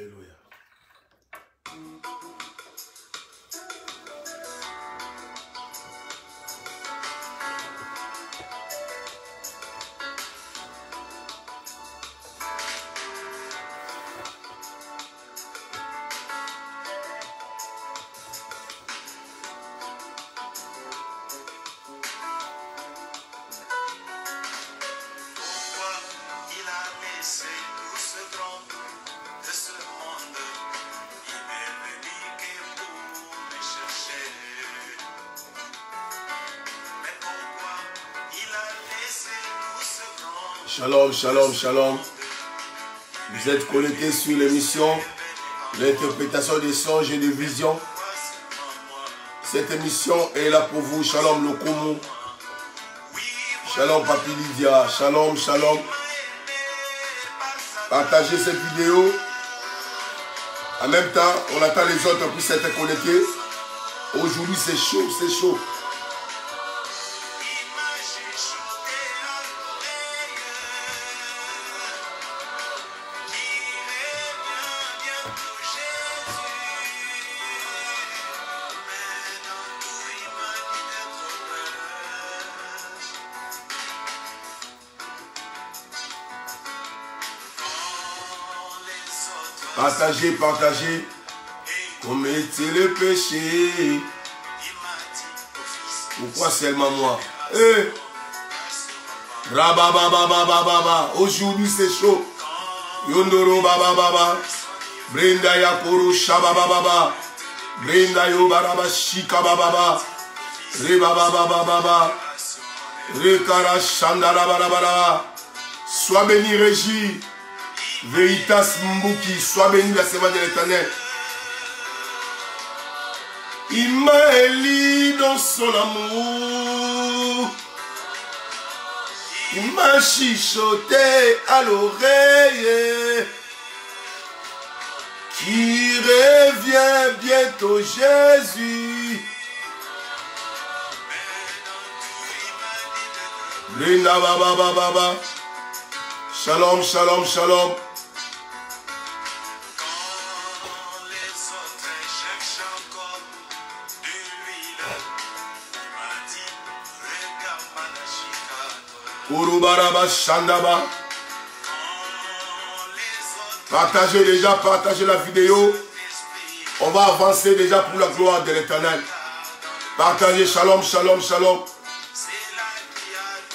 Alléluia. Shalom, shalom, shalom. Vous êtes connectés sur l'émission l'interprétation des songes et des visions. Cette émission est là pour vous. Shalom, Lokomo. Shalom, Papi Lydia. Shalom, shalom. Partagez cette vidéo. En même temps, on attend les autres puissent être connectés. Aujourd'hui, c'est chaud, c'est chaud. Partagez, partagez. Commettez le péché. Pourquoi seulement moi? Rababababababa. Aujourd'hui c'est chaud. Yondoro babababa. Brenda yakoro shabababa. Brenda yo baraba shika bababa. Rebababababa. Rekara shandara barabara. Sois béni Régie. Veritas Mbouki, sois béni la servante de l'Éternel. Il m'a élu dans son amour. Il m'a chuchoté à l'oreille. Qui revient bientôt Jésus. Linda baba baba baba. Shalom, shalom, shalom. Urubaraba Shandaba. Partagez déjà, partagez la vidéo. On va avancer déjà pour la gloire de l'Éternel. Partagez, shalom, shalom, shalom.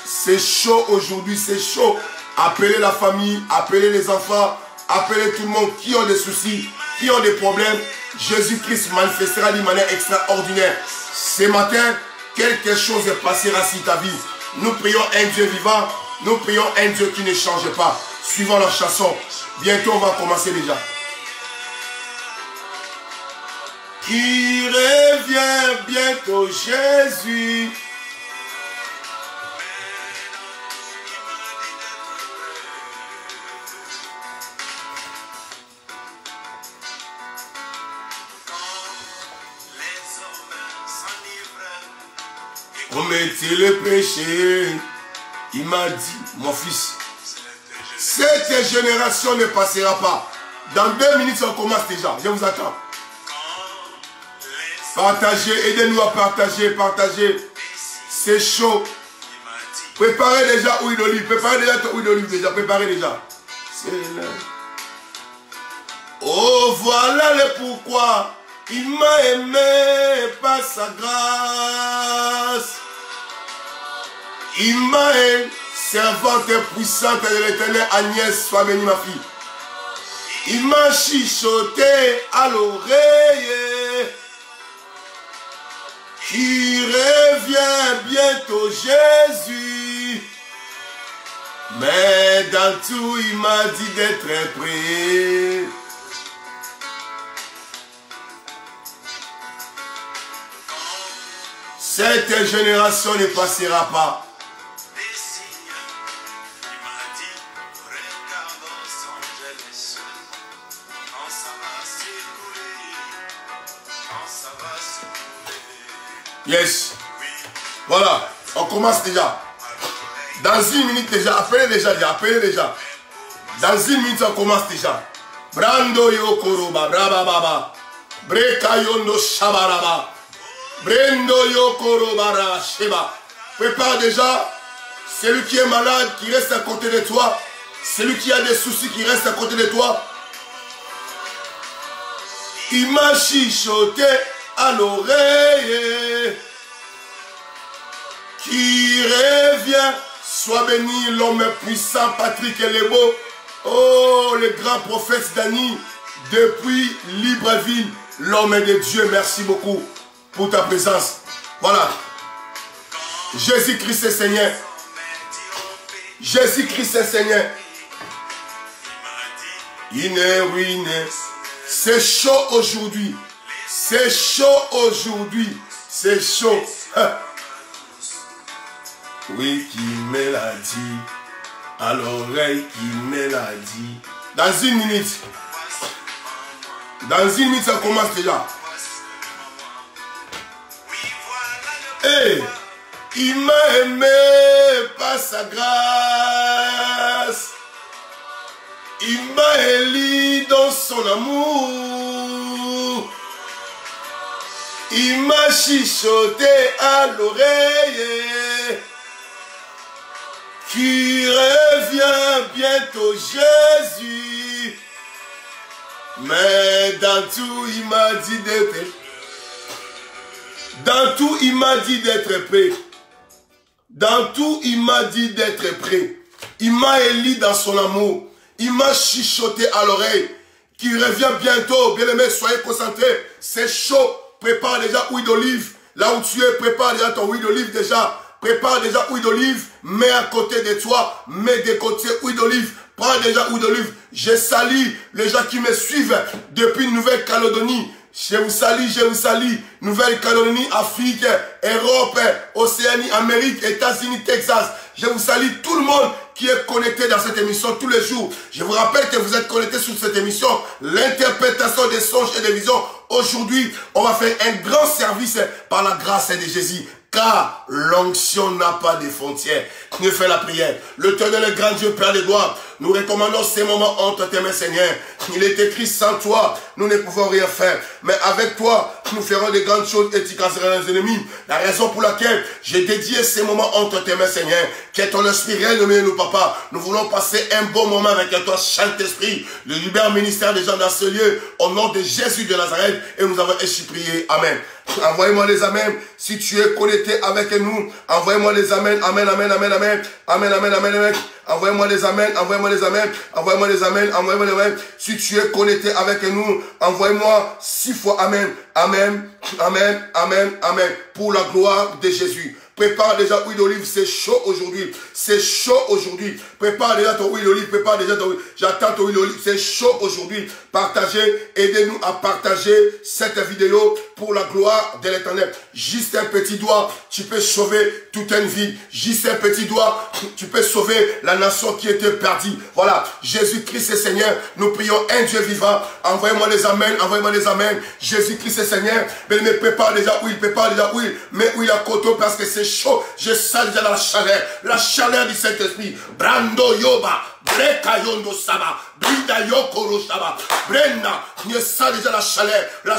C'est chaud aujourd'hui, c'est chaud. Appelez la famille, appelez les enfants, appelez tout le monde qui ont des soucis, qui ont des problèmes. Jésus-Christ manifestera d'une manière extraordinaire. Ce matin, quelque chose est passé sur ta vie. Nous prions un Dieu vivant, nous prions un Dieu qui ne change pas. Suivons la chanson. Bientôt on va commencer déjà. Qui revient bientôt Jésus. Commettez le péché. Il m'a dit, mon fils, cette génération ne passera pas. Dans 2 minutes, on commence déjà. Je vous attends. Partagez, aidez-nous à partager, partagez. C'est chaud. Préparez déjà huile d'olive. Préparez déjà ton huile d'olive déjà. Préparez déjà. C'est là. Oh, voilà le pourquoi. Il m'a aimé par sa grâce. Il m'a aimé, servante puissante de l'Éternel, Agnès, sois bénie ma fille. Il m'a chuchoté à l'oreille. Qui revient bientôt Jésus. Mais dans tout, il m'a dit d'être prêt. Cette génération ne passera pas. Yes. Voilà, on commence déjà. Dans 1 minute déjà, appelez déjà, appelez déjà. Dans 1 minute, on commence déjà. Brando yokoroba, brababa. Breka yondo shabaraba. Brendo yokoroba sheba. Prépare déjà. Celui qui est malade, qui reste à côté de toi. Celui qui a des soucis, qui reste à côté de toi. Il m'a chuchoté à l'oreille. Qui revient, sois béni l'homme puissant Patrick Elebo. Oh, le grand prophète Dani, depuis Libreville, l'homme de Dieu, merci beaucoup pour ta présence. Voilà. Jésus-Christ est Seigneur. Jésus-Christ est Seigneur. C'est chaud aujourd'hui. C'est chaud aujourd'hui. C'est chaud. Oui, qui me l'a dit. À l'oreille qui me l'a dit. Dans une minute. Dans une minute, ça commence déjà. Hey, il m'a aimé par sa grâce. Il m'a élu dans son amour. Il m'a chuchoté à l'oreille. Qui revient bientôt Jésus. Mais dans tout il m'a dit d'être. Dans tout il m'a dit d'être prêt. Dans tout il m'a dit d'être prêt. Il m'a élu dans son amour. Il m'a chuchoté à l'oreille. Qui revient bientôt. Bien aimé, soyez concentrés. C'est chaud. Prépare déjà huile d'olive. Là où tu es, prépare déjà ton huile d'olive déjà. Prépare déjà huile d'olive, mets à côté de toi, mets de côté huile d'olive, prends déjà huile d'olive. Je salue les gens qui me suivent depuis Nouvelle-Calédonie. Je vous salue, Nouvelle-Calédonie, Afrique, Europe, Océanie, Amérique, États-Unis, Texas. Je vous salue tout le monde qui est connecté dans cette émission tous les jours. Je vous rappelle que vous êtes connectés sur cette émission, l'interprétation des songes et des visions. Aujourd'hui, on va faire un grand service par la grâce de Jésus. Car l'onction n'a pas de frontières. Nous faisons la prière. L'Éternel, le grand Dieu, Père des gloires, nous recommandons ces moments entre tes mains, Seigneur. Il est écrit, sans toi, nous ne pouvons rien faire. Mais avec toi, nous ferons de grandes choses et tu casseras les ennemis. La raison pour laquelle j'ai dédié ces moments entre tes mains, Seigneur. Que ton esprit règne au milieu de nous, Papa. Nous voulons passer un bon moment avec toi, Saint-Esprit. Le libère ministère des gens dans ce lieu, au nom de Jésus de Nazareth. Et nous avons ainsi prié. Amen. Envoyez-moi les amens. Si tu es connecté avec nous, envoyez-moi les amens. Amen, amen, amen, amen. Amen, amen, amen, amen. Envoyez-moi les amens, envoyez-moi les amens, envoyez-moi les amens, envoyez-moi les amens. Si tu es connecté avec nous, envoyez-moi 6 fois amen, amen, amen, amen, amen. Pour la gloire de Jésus. Prépare déjà huile d'olive, c'est chaud aujourd'hui. C'est chaud aujourd'hui. Prépare déjà ton huile d'olive, prépare déjà ton huile. J'attends ton huile d'olive, c'est chaud aujourd'hui. Partagez, aidez-nous à partager cette vidéo pour la gloire de l'Éternel. Juste un petit doigt, tu peux sauver toute une vie. Juste un petit doigt, tu peux sauver la nation qui était perdue. Voilà, Jésus-Christ est Seigneur. Nous prions un Dieu vivant. Envoyez-moi les amens, envoyez-moi les amens. Jésus-Christ est Seigneur. Mais me prépare déjà huile, mets huile à côté parce que c'est chaud. Je sens déjà la chaleur du Saint-Esprit. Brando yoba, breka yondo saba, brida yokoro saba, brenda. Je sens déjà la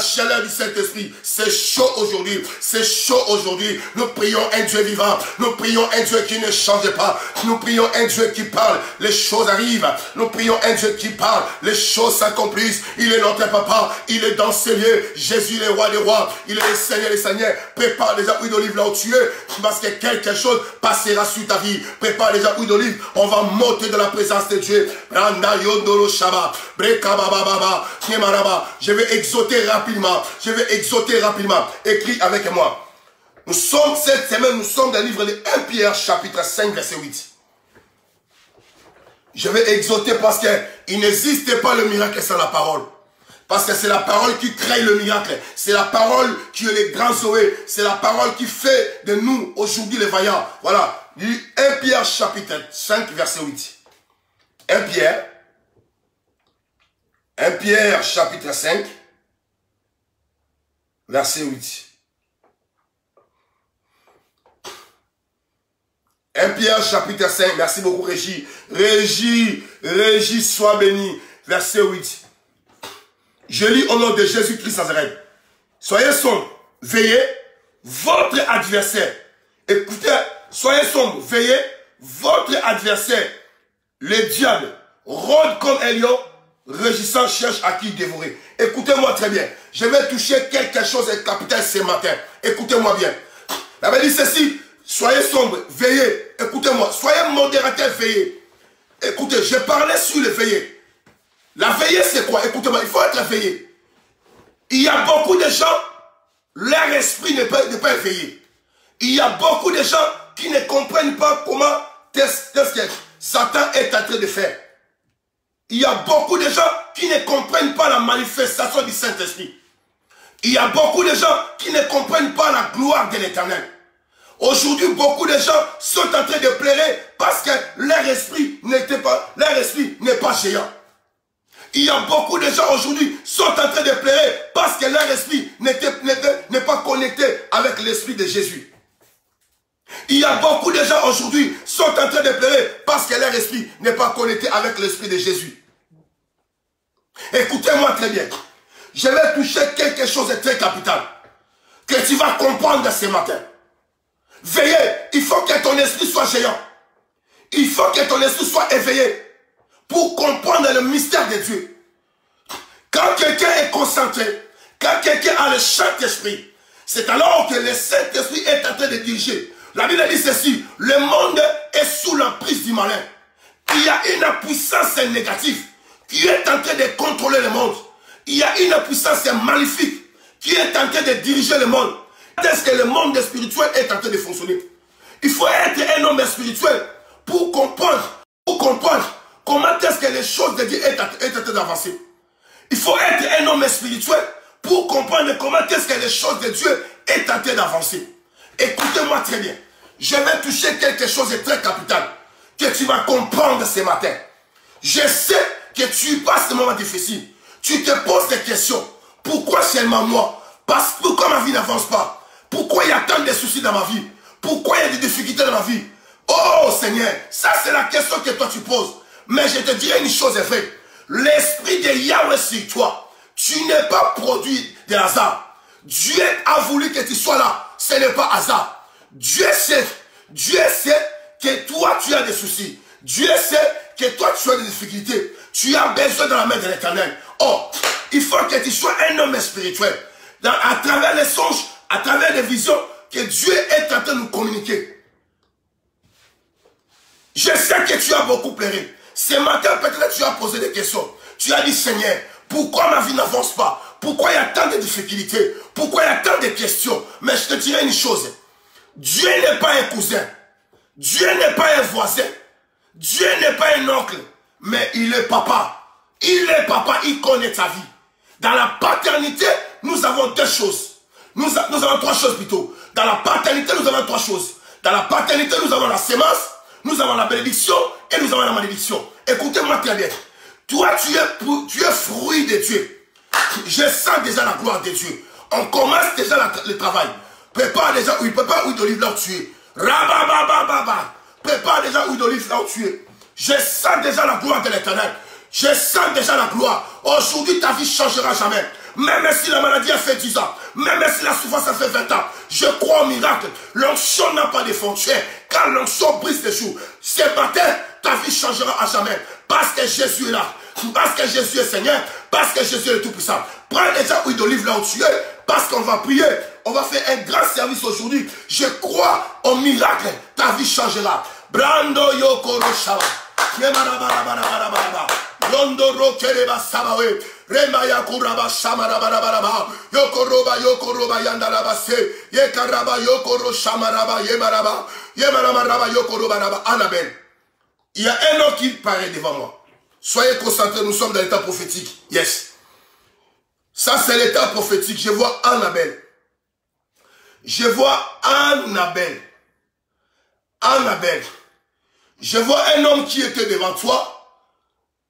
chaleur du Saint-Esprit. C'est chaud aujourd'hui, c'est chaud aujourd'hui. Nous prions un Dieu vivant, nous prions un Dieu qui ne change pas, nous prions un Dieu qui parle, les choses arrivent. Nous prions un Dieu qui parle, les choses s'accomplissent. Il est notre papa, il est dans ces lieux. Jésus le roi des rois, il est le Seigneur des seigneurs. Prépare déjà huile d'olive là où tu es, parce que quelque chose passera sur ta vie. Prépare déjà huile d'olive, on va monter dans la présence de Dieu. Je vais exhorter rapidement, écris avec moi. Nous sommes cette semaine, nous sommes dans le livre de 1 Pierre chapitre 5 verset 8. Je vais exhorter parce qu'il n'existe pas le miracle sans la parole. Parce que c'est la parole qui crée le miracle. C'est la parole qui est le grand Zoé. C'est la parole qui fait de nous aujourd'hui les vaillants. Voilà. 1 Pierre chapitre 5 verset 8. 1 Pierre chapitre 5 verset 8. 1 Pierre chapitre 5. Merci beaucoup Régie. Régie, sois béni. Verset 8. Je lis au nom de Jésus-Christ Nazareth. Soyez sombres, veillez, votre adversaire. Écoutez, soyez sombres, veillez, votre adversaire, le diable, rôde comme un lion, rugissant, cherche à qui dévorer. Écoutez-moi très bien. Je vais toucher quelque chose de capital ce matin. Écoutez-moi bien. La Bible dit ceci, soyez sombres, veillez. Écoutez-moi, soyez modérateur, veillez. Écoutez, je parlais sur le veillé. La veillée, c'est quoi? Écoutez-moi, il faut être veillé. Il y a beaucoup de gens, leur esprit n'est pas éveillé. Il y a beaucoup de gens qui ne comprennent pas comment Satan est en train de faire. Il y a beaucoup de gens qui ne comprennent pas la manifestation du Saint-Esprit. Il y a beaucoup de gens qui ne comprennent pas la gloire de l'Éternel. Aujourd'hui, beaucoup de gens sont en train de pleurer parce que leur esprit n'est pas géant. Il y a beaucoup de gens aujourd'hui qui sont en train de pleurer parce que leur esprit n'est pas connecté avec l'esprit de Jésus. Il y a beaucoup de gens aujourd'hui qui sont en train de pleurer parce que leur esprit n'est pas connecté avec l'esprit de Jésus. Écoutez-moi très bien. Je vais toucher quelque chose de très capital que tu vas comprendre ce matin. Veillez, il faut que ton esprit soit géant. Il faut que ton esprit soit éveillé pour comprendre le mystère de Dieu. Quand quelqu'un est concentré, quand quelqu'un a le Saint-Esprit, c'est alors que le Saint-Esprit est en train de diriger. La Bible dit ceci, le monde est sous l'emprise du malin. Il y a une puissance négative qui est en train de contrôler le monde. Il y a une puissance maléfique qui est en train de diriger le monde. Est-ce que le monde spirituel est en train de fonctionner? Il faut être un homme spirituel pour comprendre comment est-ce que les choses de Dieu est en train d'avancer. Il faut être un homme spirituel pour comprendre comment est-ce que les choses de Dieu est en train d'avancer. Écoutez-moi très bien. Je vais toucher quelque chose de très capital que tu vas comprendre ce matin. Je sais que tu passes des moments difficiles. Tu te poses des questions. Pourquoi seulement moi? Pourquoi ma vie n'avance pas? Pourquoi il y a tant de soucis dans ma vie? Pourquoi il y a des difficultés dans ma vie? Oh Seigneur, ça c'est la question que toi tu poses. Mais je te dirai une chose est vraie. L'esprit de Yahweh sur toi, tu n'es pas produit de hasard. Dieu a voulu que tu sois là. Ce n'est pas hasard. Dieu sait que toi tu as des soucis. Dieu sait que toi tu as des difficultés. Tu as besoin de la main de l'Éternel. Oh, il faut que tu sois un homme spirituel. À travers les songes, à travers les visions que Dieu est en train de nous communiquer. Je sais que tu as beaucoup pleuré. Ce matin, peut-être tu as posé des questions. Tu as dit, Seigneur, pourquoi ma vie n'avance pas? Pourquoi il y a tant de difficultés? Pourquoi il y a tant de questions? Mais je te dirai une chose. Dieu n'est pas un cousin. Dieu n'est pas un voisin. Dieu n'est pas un oncle. Mais il est papa. Il est papa, il connaît ta vie. Dans la paternité, nous avons deux choses. Nous avons trois choses plutôt. Dans la paternité, nous avons trois choses. Dans la paternité, nous avons la sémence, nous avons la bénédiction et nous avons la malédiction. Écoutez-moi très bien. Toi, tu es fruit de Dieu. Je sens déjà la gloire de Dieu. On commence déjà le travail. Prépare déjà huile d'olive là où tu es. Rababababa. Prépare déjà huile d'olive là où tu es. Je sens déjà la gloire de l'Éternel. Je sens déjà la gloire. Aujourd'hui, ta vie ne changera jamais. Même si la maladie a fait 10 ans, même si la souffrance a fait 20 ans, je crois au miracle. L'onction n'a pas de frontières, car l'onction brise les jours. Ce matin, ta vie changera à jamais. Parce que Jésus est là. Parce que Jésus est Seigneur. Parce que Jésus est le Tout-Puissant. Prends déjà huile d'olive là où tu es. Parce qu'on va prier. On va faire un grand service aujourd'hui. Je crois au miracle. Ta vie changera. Brando Yokoro Shaba. Londoro kereba sabawe remaya kuraba shamara barabaraba yokoroba yandalaba se yekaraba yokoro shamaraba yemaraba yokoroba raba. Annabelle, il y a un homme qui paraît devant moi. Soyez concentrés, nous sommes dans l'état prophétique. Yes. Ça c'est l'état prophétique. Je vois Annabelle. Je vois Annabelle. Annabelle. Je vois un homme qui était devant toi.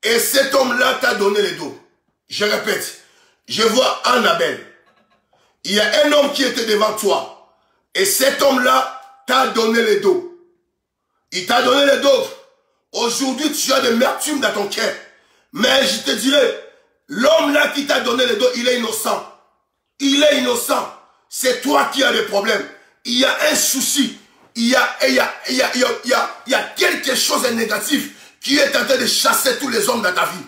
Et cet homme-là t'a donné le dos. Je répète, je vois Annabelle. Il y a un homme qui était devant toi. Et cet homme-là t'a donné le dos. Il t'a donné le dos. Aujourd'hui, tu as de l'amertume dans ton cœur. Mais je te dirais, L'homme là qui t'a donné le dos, il est innocent. Il est innocent. C'est toi qui as des problèmes. Il y a un souci. Il y a quelque chose de négatif qui est en train de chasser tous les hommes dans ta vie.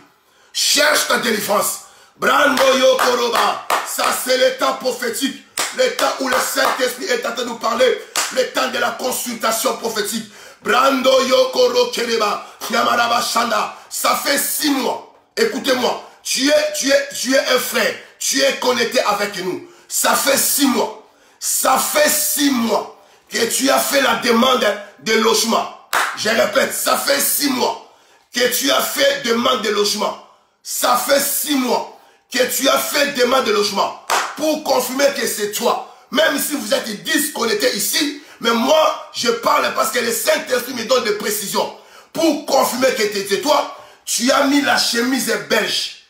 Cherche ta délivrance. Brando Yokoroba. Ça, c'est le temps prophétique. Le temps où le Saint-Esprit est en train de nous parler. Le temps de la consultation prophétique. Brando Yokoro Kereba. Yamaraba Shanda. Ça fait 6 mois. Écoutez-moi. Tu es un frère. Tu es connecté avec nous. Ça fait 6 mois. Ça fait 6 mois que tu as fait la demande de logement. Je répète, ça fait 6 mois que tu as fait demande de logement. Ça fait 6 mois que tu as fait demande de logement. Pour confirmer que c'est toi. Même si vous êtes 10 connectés ici, mais moi, je parle parce que le Saint-Esprit me donne des précisions. Pour confirmer que c'est toi, tu as mis la chemise belge.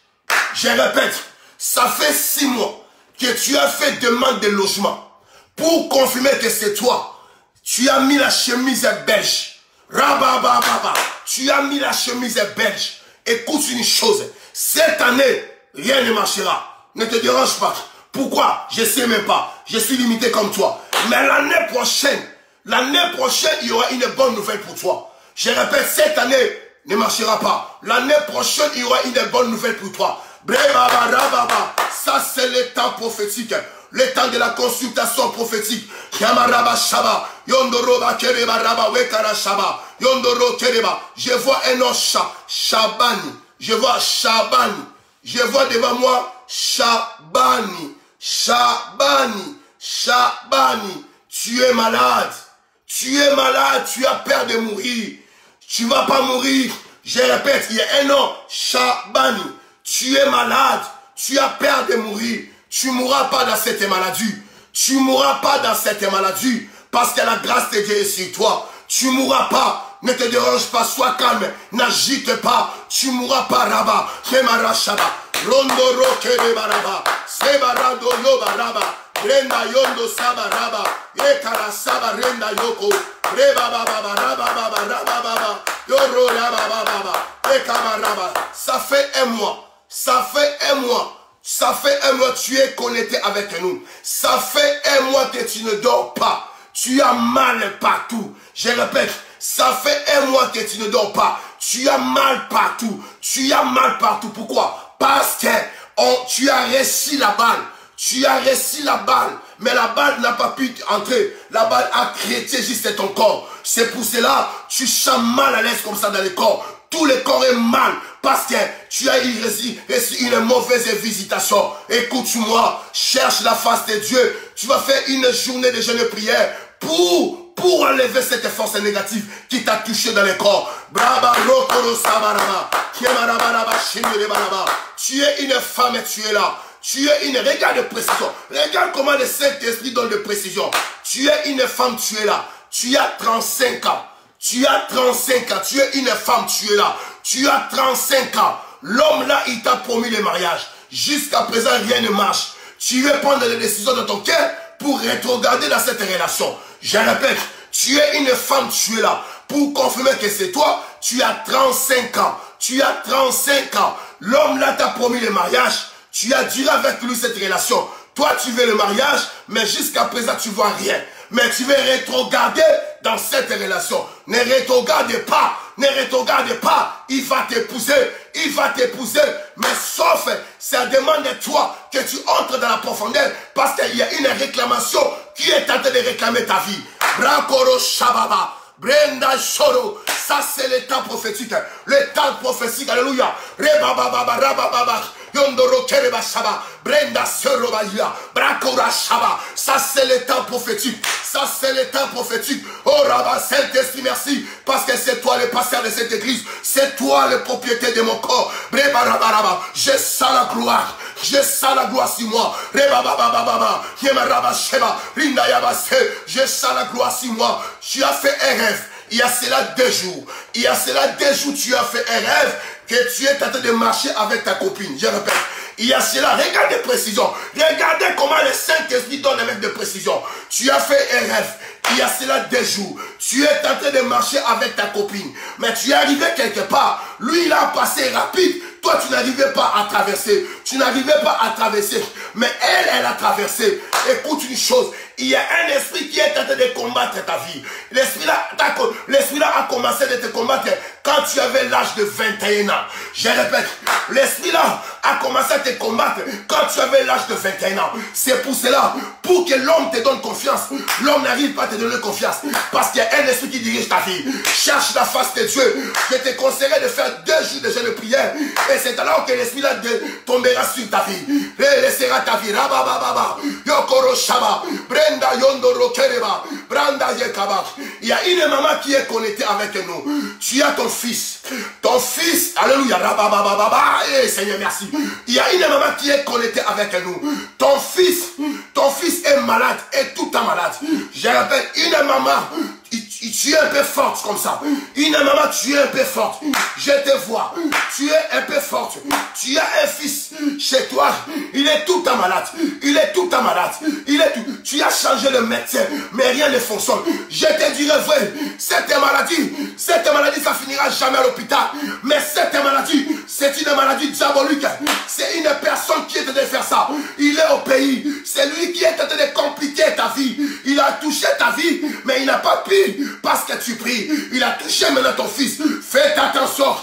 Je répète, ça fait 6 mois que tu as fait demande de logement. Pour confirmer que c'est toi, tu as mis la chemise belge. Rabababa, tu as mis la chemise belge. Écoute une chose, cette année, rien ne marchera. Ne te dérange pas. Pourquoi? Je ne sais même pas. Je suis limité comme toi. Mais l'année prochaine, il y aura une bonne nouvelle pour toi. Je répète, cette année ne marchera pas. L'année prochaine, il y aura une bonne nouvelle pour toi. Ça, c'est le temps prophétique. Le temps de la consultation prophétique. Yamaraba Shaba. Yondoroba Kereba Raba Wekara Shaba. Yondoro Kereba. Je vois un nom Shabani. Je vois Shabani. Je vois devant moi Shabani. Shabani. Shabani. Tu es malade. Tu es malade. Tu as peur de mourir. Tu ne vas pas mourir. Je répète, il y a un nom Shabani. Tu es malade. Tu as peur de mourir. Tu ne mourras pas dans cette maladie. Tu ne mourras pas dans cette maladie. Parce que la grâce de Dieu est sur toi. Tu ne mourras pas. Ne te dérange pas. Sois calme. N'agite pas. Tu ne mourras pas. Raba. Kemara Shaba. Rondoro Kereba Raba. Sebarado Yoba Raba. Renda Yondo Saba Raba. Ekara Saba Renda Yoko. Reba Baba Raba Baba Raba Baba. Yoro Raba Baba. Ekama Raba. Ça fait 1 mois. Ça fait 1 mois. Ça fait 1 mois que tu es connecté avec nous. Ça fait 1 mois que tu ne dors pas. Tu as mal partout. Je répète, ça fait 1 mois que tu ne dors pas. Tu as mal partout. Tu as mal partout. Pourquoi? Parce que tu as réussi la balle. Tu as réussi la balle. Mais la balle n'a pas pu entrer. La balle a créé juste ton corps. C'est pour cela que tu sens mal à l'aise comme ça dans le corps. Tout le corps est mal parce que tu as reçu une mauvaise visitation. Écoute-moi, cherche la face de Dieu. Tu vas faire une journée de jeûne et prière pour enlever cette force négative qui t'a touché dans le corps. Tu es une femme et tu es là. Tu es une... Regarde de précision. Regarde comment le Saint-Esprit donne de précision. Tu es une femme, tu es là. Tu as 35 ans. Tu as 35 ans, tu es une femme, tu es là. Tu as 35 ans. L'homme là, il t'a promis le mariage. Jusqu'à présent, rien ne marche. Tu veux prendre les décisions de ton cœur pour rétrograder dans cette relation. Je répète, tu es une femme, tu es là. Pour confirmer que c'est toi, tu as 35 ans. Tu as 35 ans. L'homme là t'a promis le mariage. Tu as duré avec lui cette relation. Toi, tu veux le mariage, mais jusqu'à présent, tu vois rien. Mais tu veux rétrograder dans cette relation. Ne rétrograde pas. Ne rétrograde pas. Il va t'épouser. Il va t'épouser. Mais sauf, ça demande de toi que tu entres dans la profondeur. Parce qu'il y a une réclamation qui est en train de réclamer ta vie. Brakoro Shababa. Brenda Shoro. Ça, c'est le temps prophétique. Le temps prophétique. Alléluia. Rebababa. Rabababa. Yondoro Kereba Shaba, Brenda Serobaya, Brakora Shaba. Ça c'est le temps prophétique. Ça c'est le temps prophétique. Oh Rabba, Saint-Esprit, merci. Parce que c'est toi le pasteur de cette église. C'est toi le propriétaire de mon corps. Breba Rabba, je sens la gloire. Je sens la gloire sur moi. Reba Baba, Yema Rabba Sheba, Rinda Yabase. Je sens la gloire sur moi. Tu as fait un rêve. Il y a cela 2 jours. Il y a cela 2 jours, tu as fait un rêve que tu es en train de marcher avec ta copine. Je répète. Il y a cela. Regardez précision. Regardez comment le Saint-Esprit donne avec de précision. Tu as fait un rêve. Il y a cela 2 jours. Tu es en train de marcher avec ta copine. Mais tu es arrivé quelque part. Lui, il a passé rapide. Toi, Toi, tu n'arrivais pas à traverser. Tu n'arrivais pas à traverser. Mais elle a traversé. Écoute une chose. Il y a un esprit qui est en train de combattre ta vie. L'esprit là a commencé de te combattre quand tu avais l'âge de 21 ans. Je répète, l'esprit là a commencé à te combattre quand tu avais l'âge de 21 ans. C'est pour cela, pour que l'homme te donne confiance, l'homme n'arrive pas à te donner confiance. Parce qu'il y a un esprit qui dirige ta vie. Cherche la face de Dieu. Je te conseillerais de faire 2 jours de jeûne de prière. Et c'est alors que l'esprit là tombera sur ta vie. Laissera ta vie. Rabababa. Yokoro Shaba. Brenda Yondoro Kereba. Branda Yekaba. Il y a une maman qui est connectée avec nous. Tu as ton fils. Ton fils. Alléluia. Rabababa. Eh Seigneur, merci. Il y a une maman qui est connectée avec nous. Ton fils est malade et tout le temps malade. Je rappelle, une maman, tu es un peu forte comme ça. Une maman, tu es un peu forte. Je te vois. Tu es un peu forte. Tu as un fils chez toi. Il est tout le temps malade. Il est tout le temps malade. Tu as changé le médecin, mais rien ne fonctionne. Je te dirais vrai, cette maladie, ça finira jamais à l'hôpital. Mais cette maladie, c'est une maladie diabolique. C'est une personne qui est en train de faire ça. Il est au pays. C'est lui qui est en train de compliquer ta vie. Il a touché ta vie, mais il n'a pas pu parce que tu pries. Il a touché maintenant ton fils. Fais attention.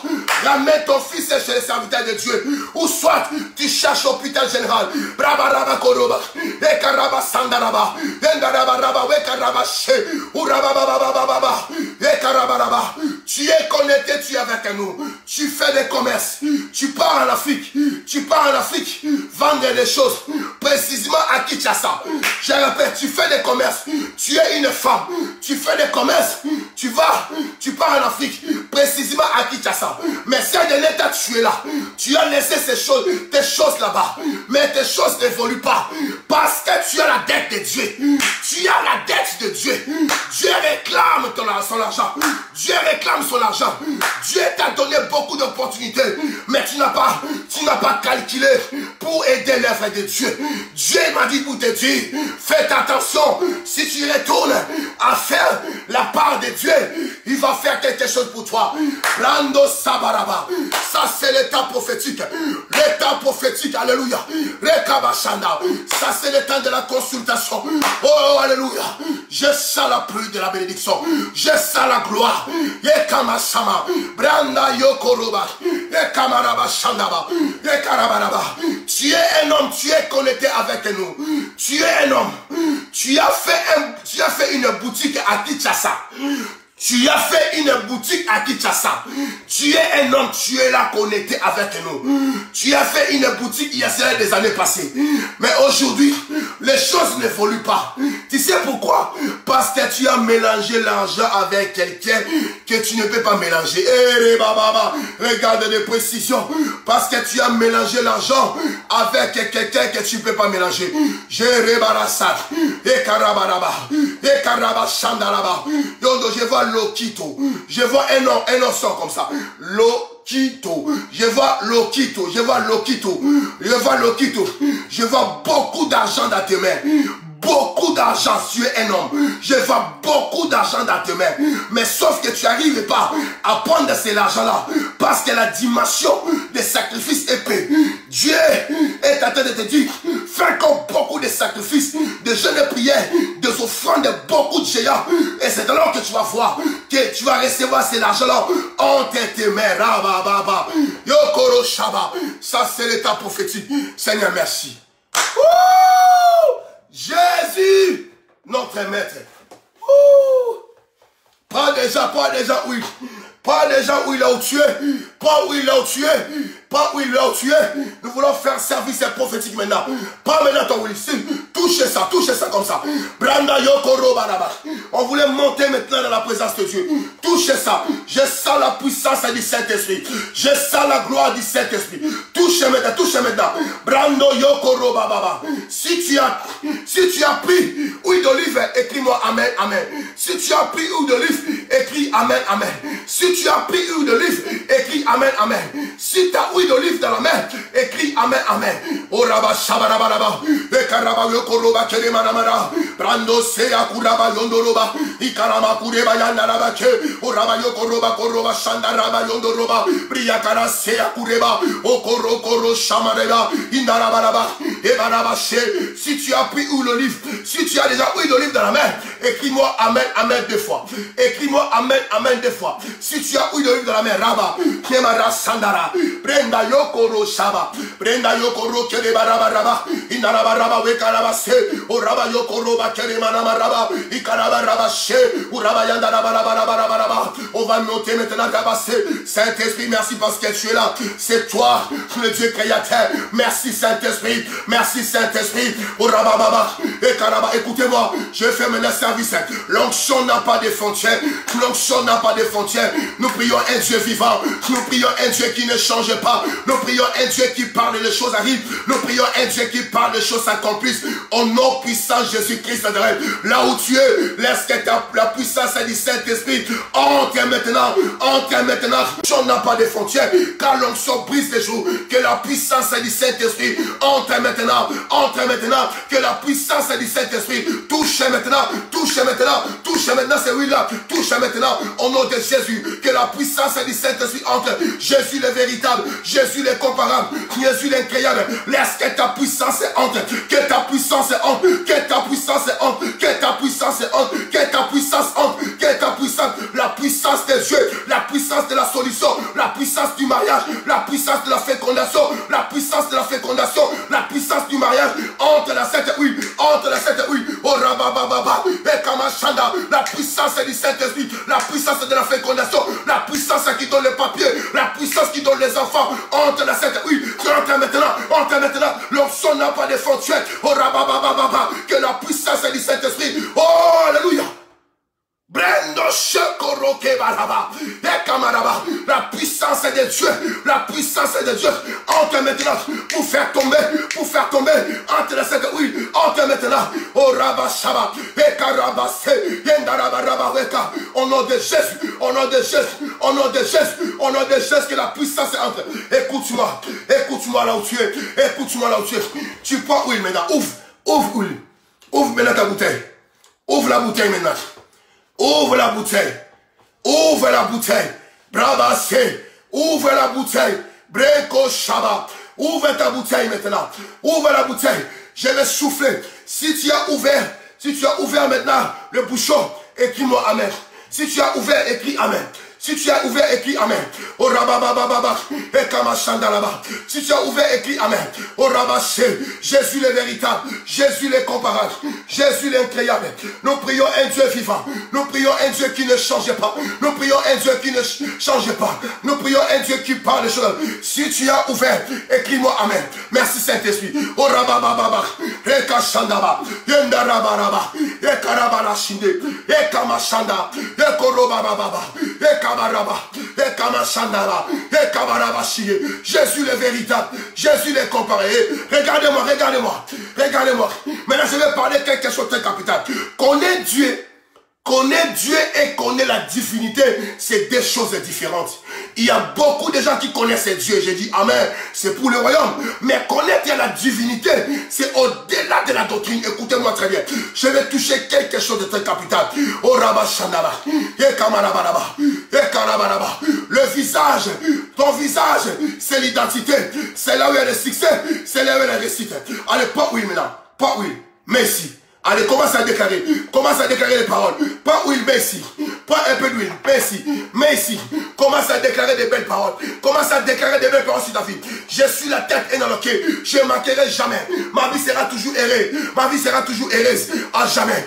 Ramène ton fils chez les serviteurs de Dieu. Ou soit tu cherches l'hôpital général. Brabaraba Koroba. Ekaraba Sandaraba. Endaraba Wekaraba She. Urababa. Ekarabaraba. Tu es connecté, tu es avec nous. Tu fais des commerces. Tu pars en Afrique. Vendre des choses. Précisément à Kinshasa. Je répète, tu fais des commerces. Tu es une femme. Tu fais des commerces. Tu pars en Afrique. Précisément à Kinshasa. Mais si un dernier temps tu es là. Tu as laissé tes choses là-bas. Mais tes choses n'évoluent pas. Parce que tu as la dette de Dieu. Tu as la dette de Dieu. Dieu réclame son argent. Dieu réclame son argent. Dieu t'a donné beaucoup d'opportunités. Mais tu n'as pas calculé pour aider l'œuvre de Dieu. Dieu m'a dit pour te dire, fais attention. Si tu retournes à faire la part de Dieu, il va faire quelque chose pour toi. Brando Sabaraba. Ça c'est l'état prophétique. L'état prophétique, alléluia. Rekabashanda. Ça c'est le temps de la consultation. Oh, alléluia. Je sens la pluie de la bénédiction. Je sens la gloire. Yekamasama. Branda Yokoroba. Yekamaraba Shandaba. Yekarabaraba. Tu es un homme, tu es connecté avec nous. Tu es un homme. Tu as fait une boutique à Kinshasa. Tu as fait une boutique à Kinshasa. Tu es un homme, tu es là connecté avec nous. Tu as fait une boutique il y a des années passées. Mais aujourd'hui, les choses n'évoluent pas. Tu sais pourquoi? Parce que tu as mélangé l'argent avec quelqu'un que tu ne peux pas mélanger. Regarde les précisions. Parce que tu as mélangé l'argent avec quelqu'un que tu ne peux pas mélanger. Je vois Lokito. Je vois un nom sort comme ça. Lokito. Je vois Lokito. Je vois Lokito. Je vois Lokito. Je vois beaucoup d'argent dans tes mains. Beaucoup d'argent, tu es un homme. Je vois beaucoup d'argent dans tes mains. Mais sauf que tu n'arrives pas à prendre cet argent-là. Parce que la dimension des sacrifices est peu. Dieu est en train de te dire, fais encore beaucoup de sacrifices, de jeûnes de prières, de offrandes de beaucoup de géants. Et c'est alors que tu vas voir que tu vas recevoir cet argent-là entre tes mains. Yokoro Shaba. Ça c'est l'état prophétique. Seigneur, merci. Jésus, notre maître. Pas déjà, oui. Pas déjà où il a tué. Pas où il a tué. Pas où il a tué. Nous voulons faire service prophétique maintenant. Pas maintenant ton Wilson. Touchez ça comme ça. Branda Yokoro Baraba. On voulait monter maintenant dans la présence de Dieu. Touchez ça. Je sens la puissance du Saint-Esprit. Je sens la gloire du Saint-Esprit. Touchez maintenant. Brando Yokoro Baba. Si tu as pris huile d'olive, écris-moi Amen, Amen. Si tu as pris huile d'olive, écris Amen, Amen. Si tu as pris huile d'olive, écris Amen, Amen. Si tu as huile d'olive dans la main, écris Amen, Amen. Oh Rabba Shabarabaraba. Ekaraba yokoroba kere manamara. Brando seya kuraba yondoroba. Ikarama kureba yandaraba ke. Oraba yokoroba koroba shandaraba yondoroba. Briakara seya kureba. Okoro koro shamareba. Indarabaraba. Ebaraba she. Si tu as pris ou le livre, si tu as déjà pris le livre dans la main, écris-moi Amen, Amen 2 fois. Écris-moi Amen, Amen 2 fois. Si tu as pris le livre dans la main, Raba. Kemara sandara. Brenda yokoro shaba. Brenda yokoro kere baraba raba. Indaraba raba wekaraba se. Oraba yokoro bakere manama raba. Ikaraba raba she. Uraba yandaraba raba raba raba raba. On va monter maintenant raba se. Saint-Esprit, merci parce que tu es là. C'est toi, le Dieu créateur. Merci Saint-Esprit. Merci Saint-Esprit. Oraba baba. Ekaraba. Écoutez-moi. Je fais maintenant service. L'onction n'a pas de frontières. L'onction n'a pas de frontières. Nous prions un Dieu vivant. Nous prions un Dieu qui ne change pas. Nous prions un Dieu qui parle, les choses arrivent. Nous prions un Dieu qui parle, les choses s'accomplissent. Au nom puissant Jésus-Christ de Nazareth. Là où tu es, laisse que la puissance du Saint-Esprit entre maintenant. Entre maintenant. L'onction n'a pas de frontières. Car l'onction brise les jours. Que la puissance du Saint-Esprit entre maintenant. Entre maintenant. Que la puissance du Saint-Esprit touche maintenant. Touche maintenant. Touche maintenant. C'est oui là. Touche maintenant. Au nom de Jésus. Que la puissance du Saint-Esprit entre. Jésus le véritable. Jésus le comparable. Jésus l'incroyable. Laisse que ta puissance entre. Que ta puissance entre. Que ta puissance entre. Que ta puissance entre. Que ta puissance entre. Que ta puissance. La puissance des Dieu. La puissance de la solution. La puissance du mariage. La puissance de la fécondation. La puissance de la fécondation. La puissance du mariage. Entre la Sainte huile. Entre la Sainte huile. Oh rabababa. Et kamashanda. La puissance du Saint-Esprit. La puissance de la fécondation. La puissance qui donne les papiers. La puissance qui donne les enfants. Entre la Sainte huile. Entre maintenant. Entre maintenant. L'onction n'a pas de frontières. Oh rabababa. Que la puissance du Saint-Esprit. Oh alléluia. Brendo shekoroke baraba. Et kamaraba. La puissance de Dieu. La puissance de Dieu. Entre maintenant. Pour faire tomber. Pour faire tomber. Entre la Sainte huile. Entre maintenant. Oh rabashaba. Et karabase. Yendaraba rabaweka. Au nom de Jésus. Au nom de Jésus. Au nom de Jésus. Au nom de Jésus. Que la puissance entre. Écoute-moi. Écoute-moi là où tu es. Écoute-moi là où tu es. Tu prends huile maintenant. Ouvre. Ouvre huile. Ouvre maintenant ta bouteille. Ouvre la bouteille maintenant. Ouvre la bouteille. Ouvre la bouteille. Bravassé. Ouvre la bouteille. Breko Shaba. Ouvre ta bouteille maintenant. Ouvre la bouteille. Je vais souffler. Si tu as ouvert maintenant le bouchon, écris-moi Amen. Si tu as ouvert, écris Amen. Si tu as ouvert, écris Amen. Oh rababababa. Et kamashandalaba. Si tu as ouvert, écris Amen. Oh rabaché. Jésus le véritable. Jésus le comparable. Jésus l'incroyable. Nous prions un Dieu vivant. Nous prions un Dieu qui ne change pas. Nous prions un Dieu qui ne change pas. Nous prions un Dieu qui parle des choses. Si tu as ouvert, écris-moi Amen. Merci Saint-Esprit. Oh rababababa. Et kashandaba. Yendarabaraba. Et karabarashinde. Et kamashanda. Et korobababa. Et kabaraba. Et kamashandaba. Et kabarabashi. Jésus le véritable. Jésus le comparé. Regardez-moi, regardez-moi. Regardez-moi. Maintenant, je vais parler quelque chose de très capital. Connaître Dieu. Connaître Dieu et connaître la divinité, c'est deux choses différentes. Il y a beaucoup de gens qui connaissent Dieu. J'ai dit Amen, c'est pour le royaume. Mais connaître la divinité, c'est au-delà de la doctrine. Écoutez-moi très bien. Je vais toucher quelque chose de très capital. Oh Rabba Shandaba, et Kamarabaraba, et Karabaraba. Le visage, ton visage, c'est l'identité. C'est là où il y a le succès, c'est là où il y a le réussite. Allez, pas oui maintenant, pas oui, mais si. Allez, commence à déclarer les paroles. Pas huile, mais ici. Pas un peu d'huile, mais ici. Mais ici. Commence à déclarer des belles paroles. Commence à déclarer des belles paroles sur ta vie. Je suis la tête et dans le quai. Je ne manquerai jamais. Ma vie sera toujours errée. Ma vie sera toujours heureuse. À jamais.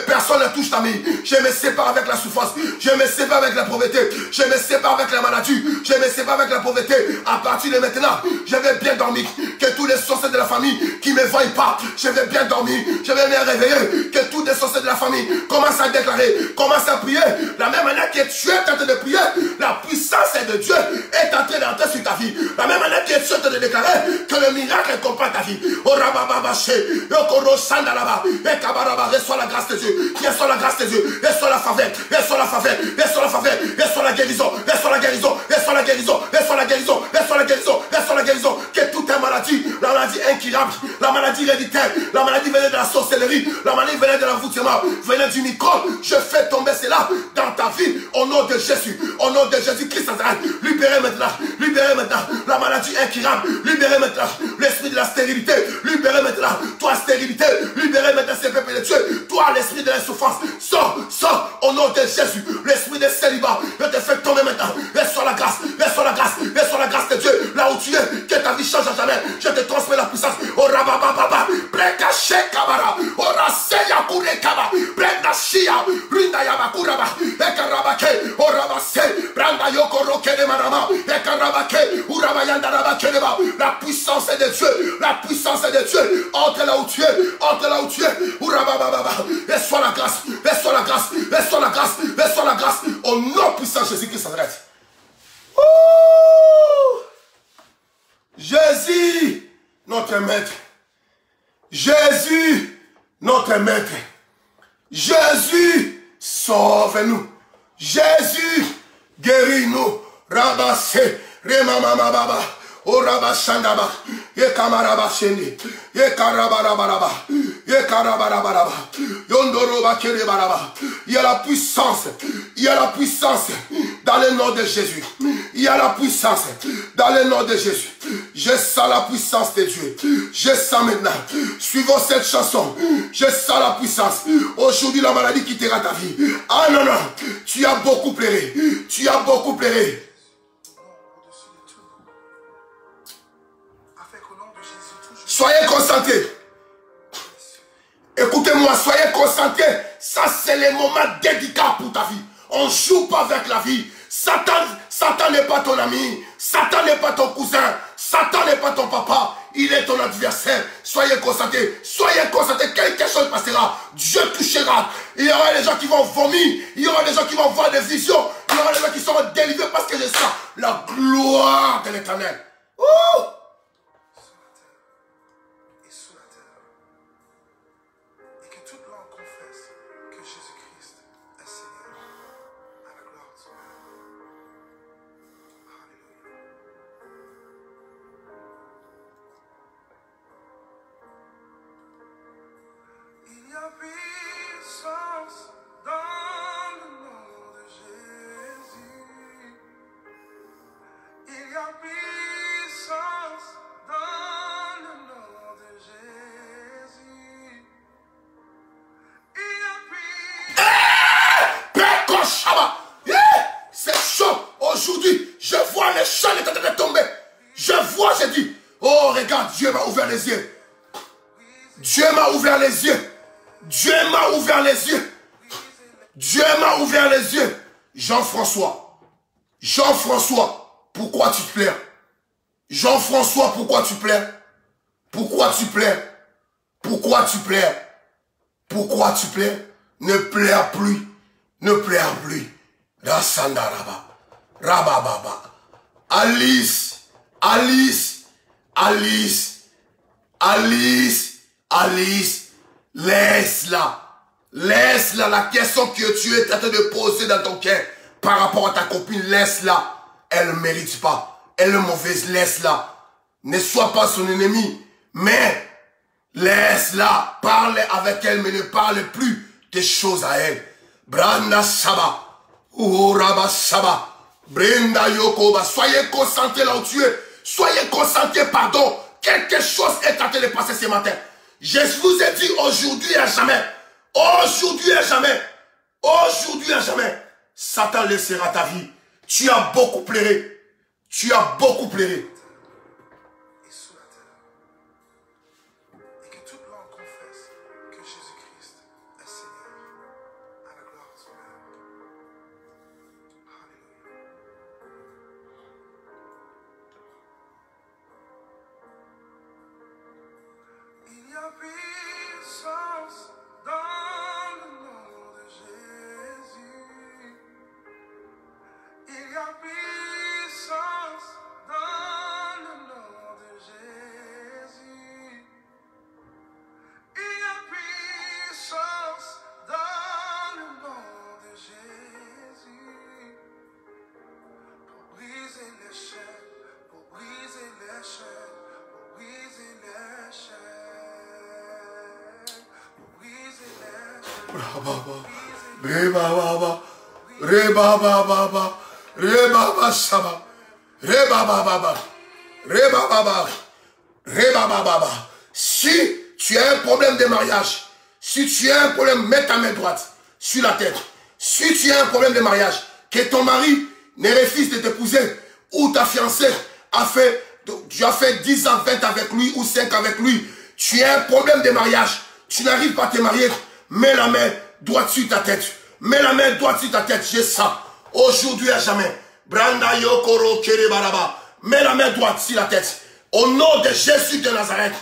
Personne ne touche ta vie. Je me sépare avec la souffrance. Je me sépare avec la pauvreté. Je me sépare avec la maladie. Je me sépare avec la pauvreté. À partir de maintenant, je vais bien dormir. Que tous les sorciers de la famille qui ne me voient pas, je vais bien dormir. Je vais me réveiller. Que tous les sorciers de la famille commencent à déclarer, commencent à prier. La même manière que tu es en train de prier, la puissance de Dieu est en train d'entrer sur ta vie. La même manière que tu es en train de déclarer que le miracle comprend ta vie. Oh rabababaché, yokoro sandalaba, et kabaraba, reçois la grâce de Dieu, reçois la grâce de Dieu, reçois la faveur, reçois la faveur, reçois la faveur, reçois la guérison, reçois la guérison, reçois la guérison, reçois la guérison, reçois la guérison, reçois la guérison. Que toute ta maladie, la maladie incurable, la maladie héréditaire, sorcellerie, la maladie venait de l'envoûtement, venait du microbe. Je fais tomber cela dans ta vie au nom de Jésus. Au nom de Jésus-Christ Nazareth. Libérez maintenant. Libérez maintenant. La maladie incurable. Libérez maintenant. L'esprit de la stérilité. Libérez maintenant. Toi, stérilité. Libérez maintenant ces peuples de Dieu. Toi, l'esprit de la souffrance. Sors, sors au nom de Jésus. L'esprit de célibat. Je te fais tomber maintenant. Laisse sur la grâce. Laisse sur la grâce. Laisse sur la grâce de Dieu. Là où tu es, que ta vie change à jamais. Je te transmets la puissance. Oh rabababa. Prekache kabara. Oh raseya kure kaba. Brenda shia. Rinda yabakuraba. Ekarabake. Oh rabase. Branda yokoro kene marama. Ekarabake. Urabayanda rabakeneba. La puissance est de Dieu. La puissance est de Dieu. Entre là où tu es. Entre là où tu es. Urabababa. Laisse sur la grâce. Laisse sur la grâce. Laisse sur la grâce. Laisse sur la grâce. Au nom puissant Jésus-Christ s'arrête. Jésus, notre maître. Jésus, notre maître. Jésus, sauve-nous. Jésus, guéris-nous. Rabassé, remamama baba. O rabashandaba. Ye kamaraba shende. Ye karabarabaraba. Ye karabarabaraba. Yondoroba kerebaraba. Il y a la puissance. Il y a la puissance dans le nom de Jésus. Il y a la puissance dans le nom de Jésus. Je sens la puissance de Dieu. Je sens maintenant. Suivons cette chanson. Je sens la puissance. Aujourd'hui, la maladie quittera ta vie. Ah non, non. Tu as beaucoup pleuré. Tu as beaucoup pleuré. Soyez concentrés. Écoutez-moi, soyez concentrés. Ça, c'est le moment délicat pour ta vie. On ne joue pas avec la vie. Satan n'est pas ton ami. Satan n'est pas ton cousin. Satan n'est pas ton papa. Il est ton adversaire. Soyez concentrés. Soyez concentrés. Quelque chose passera. Dieu touchera. Il y aura des gens qui vont vomir. Il y aura des gens qui vont voir des visions. Il y aura des gens qui seront délivrés parce que je sens la gloire de l'Éternel. Oh! C'est chaud. Aujourd'hui, je vois les champs de tomber. Je vois, j'ai dit, oh regarde, Dieu m'a ouvert les yeux. Dieu m'a ouvert les yeux. Dieu m'a ouvert les yeux. Dieu m'a ouvert les yeux. Jean-François. Jean-François, pourquoi tu pleures? Jean-François, pourquoi tu pleures? Pourquoi tu pleures? Pourquoi tu pleures? Pourquoi tu pleures? Ne pleure plus. Ne pleure plus. Rasandaraba. Rabababa. Alice. Alice. Alice. Alice. Alice. Laisse-la. Laisse-la. La question que tu es en train de poser dans ton cœur par rapport à ta copine, laisse-la. Elle ne mérite pas. Elle est mauvaise, laisse-la. Ne sois pas son ennemi, mais laisse-la. Parle avec elle, mais ne parle plus des choses à elle. Branda Saba. Uraba Saba. Brenda Yokoba. Soyez concentrés là où tu es. Soyez concentrés, pardon. Quelque chose est en train de passer ce matin. Je vous ai dit aujourd'hui et à jamais. Aujourd'hui et à jamais. Aujourd'hui et à jamais. Satan laissera ta vie. Tu as beaucoup pleuré. Tu as beaucoup pleuré. Rebababa, rebababa, rebaba shaba, rebababa, rebababa, rebababa. Si tu as un problème de mariage, si tu as un problème, mets ta main droite sur la tête. Si tu as un problème de mariage, que ton mari ne refuse de t'épouser, ou ta fiancée tu as fait 10 ans, 20 avec lui, ou 5 avec lui, tu as un problème de mariage, tu n'arrives pas à te marier, mets la main droite sur ta tête. Mets la main droite sur ta tête, j'ai ça. Aujourd'hui à jamais. Branda yokoro kerebaraba. Mets la main droite sur la tête. Au nom de Jésus de Nazareth,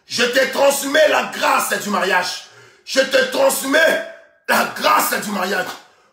je te transmets la grâce du mariage. Je te transmets la grâce du mariage.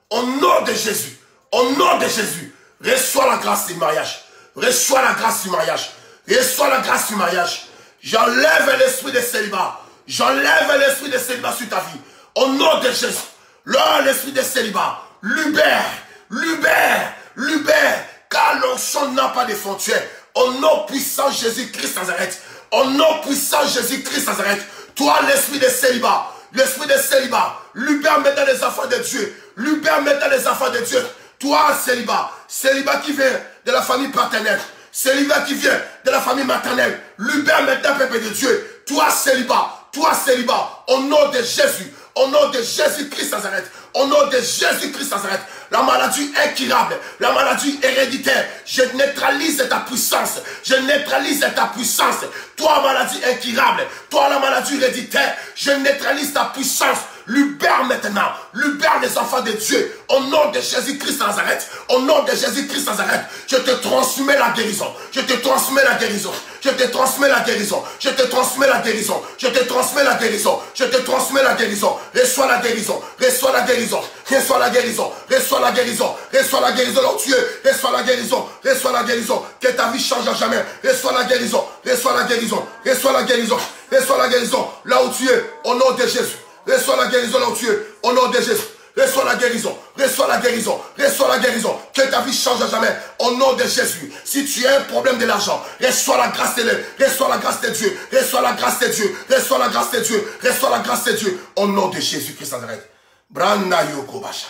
Au nom de Jésus. Au nom de Jésus. Reçois la grâce du mariage. Reçois la grâce du mariage. Reçois la grâce du mariage. J'enlève l'esprit de célibat. J'enlève l'esprit de célibat sur ta vie. Au nom de Jésus. Là, l'esprit de célibat. Libère. Libère. Libère. Car l'onction n'a pas de frontières. Au nom puissant Jésus-Christ Nazareth. Au nom puissant Jésus-Christ Nazareth. Toi, l'esprit de célibat. L'esprit de célibat. Libère maintenant les enfants de Dieu. Libère maintenant les enfants de Dieu. Toi, célibat. Célibat qui vient de la famille paternelle. Célibat qui vient de la famille maternelle. Libère maintenant, peuple de Dieu. Toi, célibat. Toi, célibat. Au nom de Jésus. Au nom de Jésus-Christ Nazareth. Au nom de Jésus-Christ Nazareth. La maladie incurable, la maladie héréditaire, je neutralise ta puissance. Je neutralise ta puissance. Toi, maladie incurable, toi, la maladie héréditaire, je neutralise ta puissance. Libère maintenant, libère les enfants de Dieu. Au nom de Jésus-Christ Nazareth, au nom de Jésus-Christ Nazareth, je te transmets la guérison. Je te transmets la guérison. Je te transmets la guérison. Je te transmets la guérison. Je te transmets la guérison. Je te transmets la guérison. Reçois la guérison. Reçois la guérison. Reçois la guérison. Reçois la guérison. Reçois la guérison là où tu es. Reçois la guérison. Reçois la guérison. Que ta vie change à jamais. Reçois la guérison. Reçois la guérison. Reçois la guérison. Reçois la guérison là où tu es. Au nom de Jésus. Reçois la guérison là où tu es. Au nom de Jésus. Reçois la guérison, reçois la guérison, reçois la guérison. Que ta vie change à jamais. Au nom de Jésus. Si tu as un problème de l'argent, reçois la grâce de Dieu. Reçois la grâce de Dieu. Reçois la grâce de Dieu. Reçois la grâce de Dieu. Reçois la grâce de Dieu. Au nom de Jésus-Christ Nazareth. Branda yoko basha.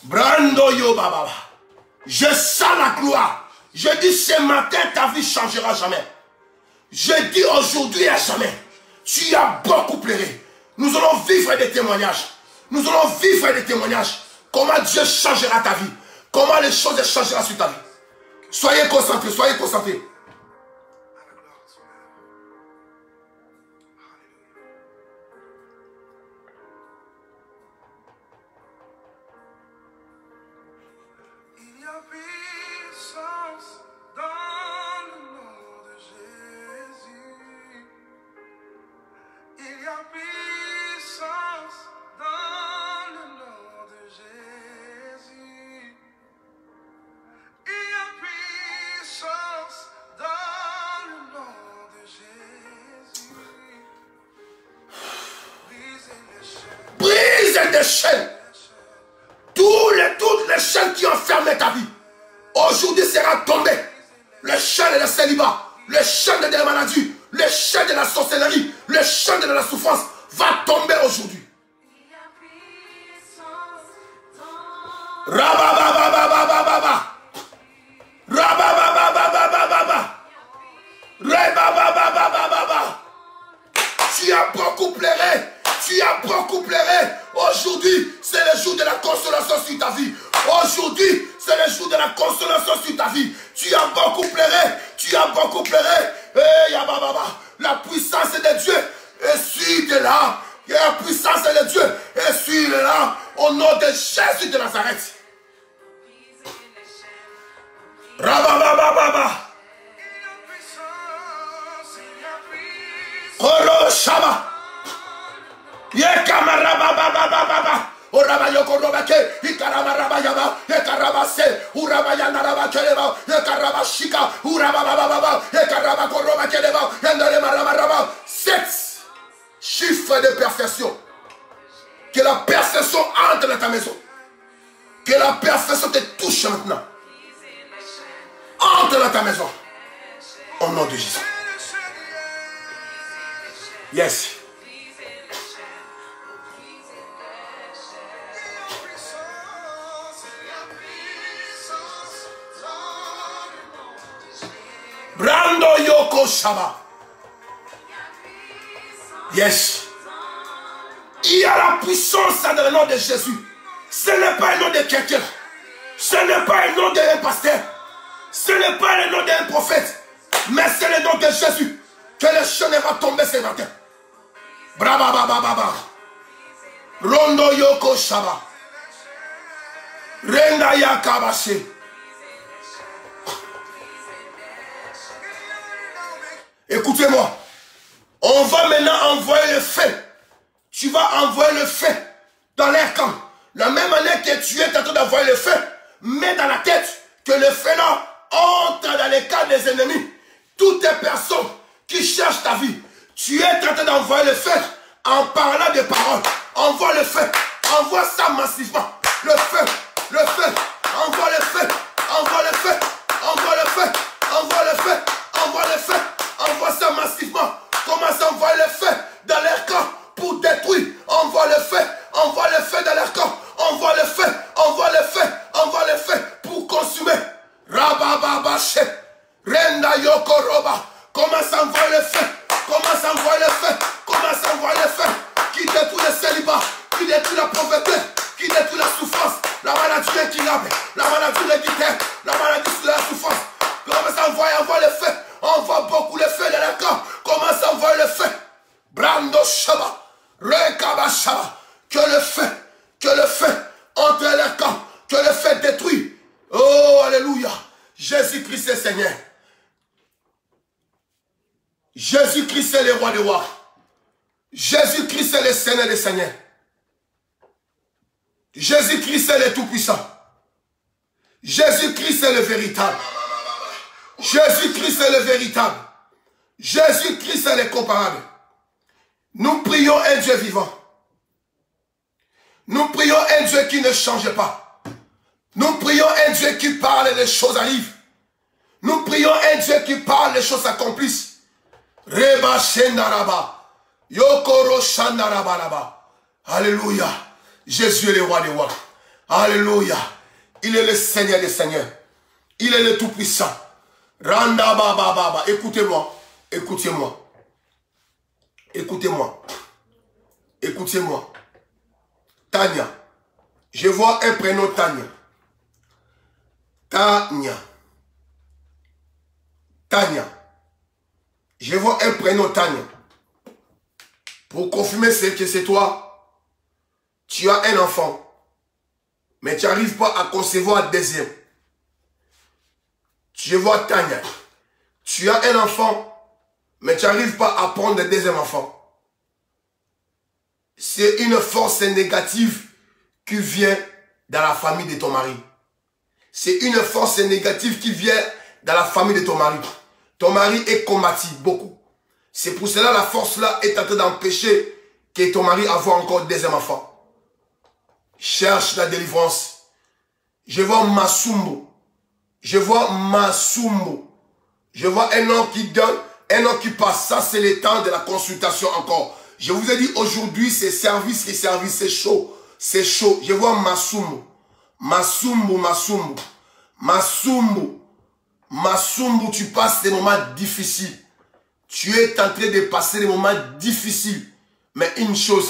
Brando yo baba. Je sens la gloire. Je dis ce matin, ta vie changera jamais. Je dis aujourd'hui à jamais. Tu as beaucoup pleuré. Nous allons vivre des témoignages. Nous allons vivre des témoignages. Comment Dieu changera ta vie. Comment les choses changeront sur ta vie. Soyez concentrés, soyez concentrés. Il y a puissance dans le nom de Jésus. Il y a puissance dans le nom de Jésus. Il y a puissance dans le nom de Jésus. Brise les chaînes. Toutes les chaînes qui ont fermé ta vie. Aujourd'hui sera tombé. Les chaînes de la célibat. Les chaînes de la maladie. Les chaînes de la sorcellerie. Les chaînes de la souffrance. Va tomber aujourd'hui. Rabababababababa. Rabababababababa. Rababababababa. Tu as beaucoup pleuré. Tu as beaucoup pleuré. Aujourd'hui, c'est le jour de la consolation sur ta vie. Aujourd'hui, c'est le jour de la consolation sur ta vie. Tu as beaucoup pleuré. Tu as beaucoup pleuré. Hey, la puissance de Dieu est sur tes larmes. La puissance de Dieu est sur les larmes. Au nom de Jésus de Nazareth. Rabababababa. Oro Shaba. Yekamarababababaба. Orabayoko robake. Ikarabarabayaba. Yekarabase. Urabayanarabakeleba. Yekarabashika. Urababababa. Yekarabakorobakeleba. Yandaremaraba. 7 chiffres de perfection. Que la perfection entre dans ta maison. Que la perfection te touche maintenant. Entre dans ta maison. Au nom de Jésus. Brando Yoko Shaba. Yes. Il y a la puissance dans le nom de Jésus. Ce n'est pas le nom de quelqu'un. Ce n'est pas le nom d'un pasteur. Ce n'est pas le nom d'un prophète. Mais c'est le nom de Jésus. Que le chaîne va tomber ce matin. Braba baba baba. Rondo Yoko Shaba. Renda Yakabashi. Écoutez-moi. On va maintenant envoyer le feu. Tu vas envoyer le feu dans leur camp. La même manière que tu es en train d'envoyer le feu, mets dans la tête que le feu là entre dans les camps des ennemis. Toutes les personnes qui cherchent ta vie, tu es en train d'envoyer le feu en parlant des paroles. Envoie le feu. Envoie ça massivement. Le feu. Le feu. Envoie le feu. Envoie le feu. Envoie le feu. Envoie le feu. Envoie le feu. Envoie ça massivement. Commence à envoyer le feu dans leur camp pour détruire. Envoie le feu. Envoie le feu dans leur camp. Envoie le feu. Envoie le feu. Envoie le feu pour consumer. Rabababache. Renda Yoko Roba. Commence à envoyer le feu. Commence à envoyer le feu. Commence à envoyer le feu. Qui détruit le célibat. Qui détruit la pauvreté. Qui détruit la souffrance. La maladie incurable. La maladie héréditaire. La maladie de la souffrance. Commence à envoyer le feu. Envoie beaucoup le feu dans le camp. Commence à envoyer le feu. Brando Shaba. Rekaba Shaba. Que le feu entre les camps. Que le feu détruit. Oh, alléluia. Jésus-Christ est Seigneur. Jésus-Christ est le roi des rois. Jésus-Christ est le Seigneur des seigneurs. Jésus-Christ est le tout-puissant. Jésus-Christ est le véritable. Jésus-Christ est le véritable. Jésus-Christ est le comparable. Nous prions un Dieu vivant. Nous prions un Dieu qui ne change pas. Nous prions un Dieu qui parle, les choses arrivent. Nous prions un Dieu qui parle, les choses s'accomplissent. Reba Shendaraba. Yokoro Shandarabaraba. Alléluia. Jésus est le roi des rois. Alléluia. Il est le Seigneur des seigneurs. Il est le tout-puissant. Randa baba baba. Écoutez-moi. Écoutez-moi. Écoutez-moi. Écoutez-moi. Tania. Je vois un prénom Tania. Tania. Tania. Je vois un prénom Tania. Pour confirmer que c'est toi, tu as un enfant, mais tu n'arrives pas à concevoir un deuxième. Je vois Tania. Tu as un enfant, mais tu n'arrives pas à prendre un deuxième enfant. C'est une force négative qui vient dans la famille de ton mari. C'est une force négative qui vient dans la famille de ton mari. Ton mari est combatif beaucoup. C'est pour cela la force là est en train d'empêcher que ton mari ait encore deuxième enfant. Cherche la délivrance. Je vois Masumbo. Je vois Masumbo. Je vois un homme qui donne, un homme qui passe. Ça c'est le temps de la consultation encore. Je vous ai dit aujourd'hui c'est service et service, c'est chaud. C'est chaud. Je vois Masumbo. Masumbo, Masumbo. Masumbo. Masumbo, tu passes des moments difficiles. Tu es en train de passer des moments difficiles. Mais une chose,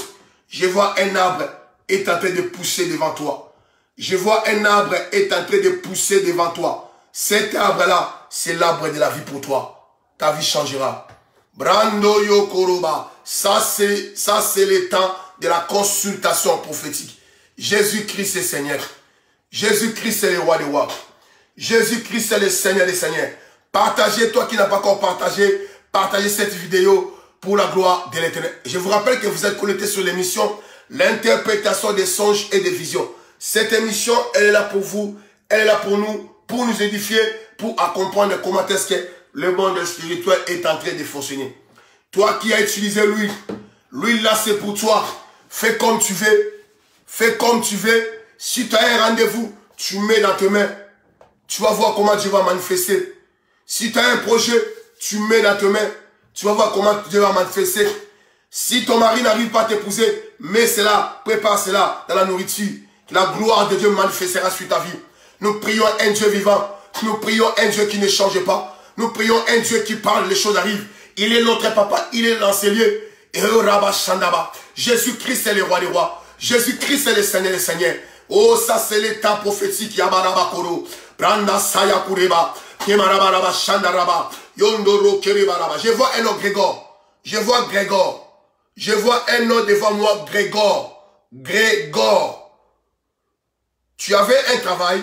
je vois un arbre est en train de pousser devant toi. Je vois un arbre est en train de pousser devant toi. Cet arbre-là, c'est l'arbre de la vie pour toi. Ta vie changera. Brando Yokoroba. Ça, c'est le temps de la consultation prophétique. Jésus-Christ est Seigneur. Jésus-Christ est le roi des rois. Jésus-Christ est le Seigneur des seigneurs. Partagez, toi qui n'as pas encore partagé, partagez cette vidéo pour la gloire de l'Éternel. Je vous rappelle que vous êtes connectés sur l'émission L'interprétation des songes et des visions. Cette émission, elle est là pour vous, elle est là pour nous édifier, pour comprendre comment est-ce que le monde spirituel est en train de fonctionner. Toi qui as utilisé l'huile, l'huile là c'est pour toi. Fais comme tu veux, fais comme tu veux. Si tu as un rendez-vous, tu mets dans tes mains. Tu vas voir comment Dieu va manifester. Si tu as un projet, tu mets dans tes mains. Tu vas voir comment Dieu va manifester. Si ton mari n'arrive pas à t'épouser, mets cela, prépare cela dans la nourriture. La gloire de Dieu manifestera sur ta vie. Nous prions un Dieu vivant. Nous prions un Dieu qui ne change pas. Nous prions un Dieu qui parle, les choses arrivent. Il est notre papa, il est l'enseigneur. Et Jésus-Christ est le roi des rois. Jésus-Christ est le Seigneur des seigneurs. Oh, ça c'est l'état prophétique. Yabarabakoro. Branda Saya Kureba. Kemarabaraba Shandaraba. Yondoro Kerebaraba. Je vois un autre Grégor. Je vois Grégor. Je vois un autre devant moi, Grégor. Grégor. Tu avais un travail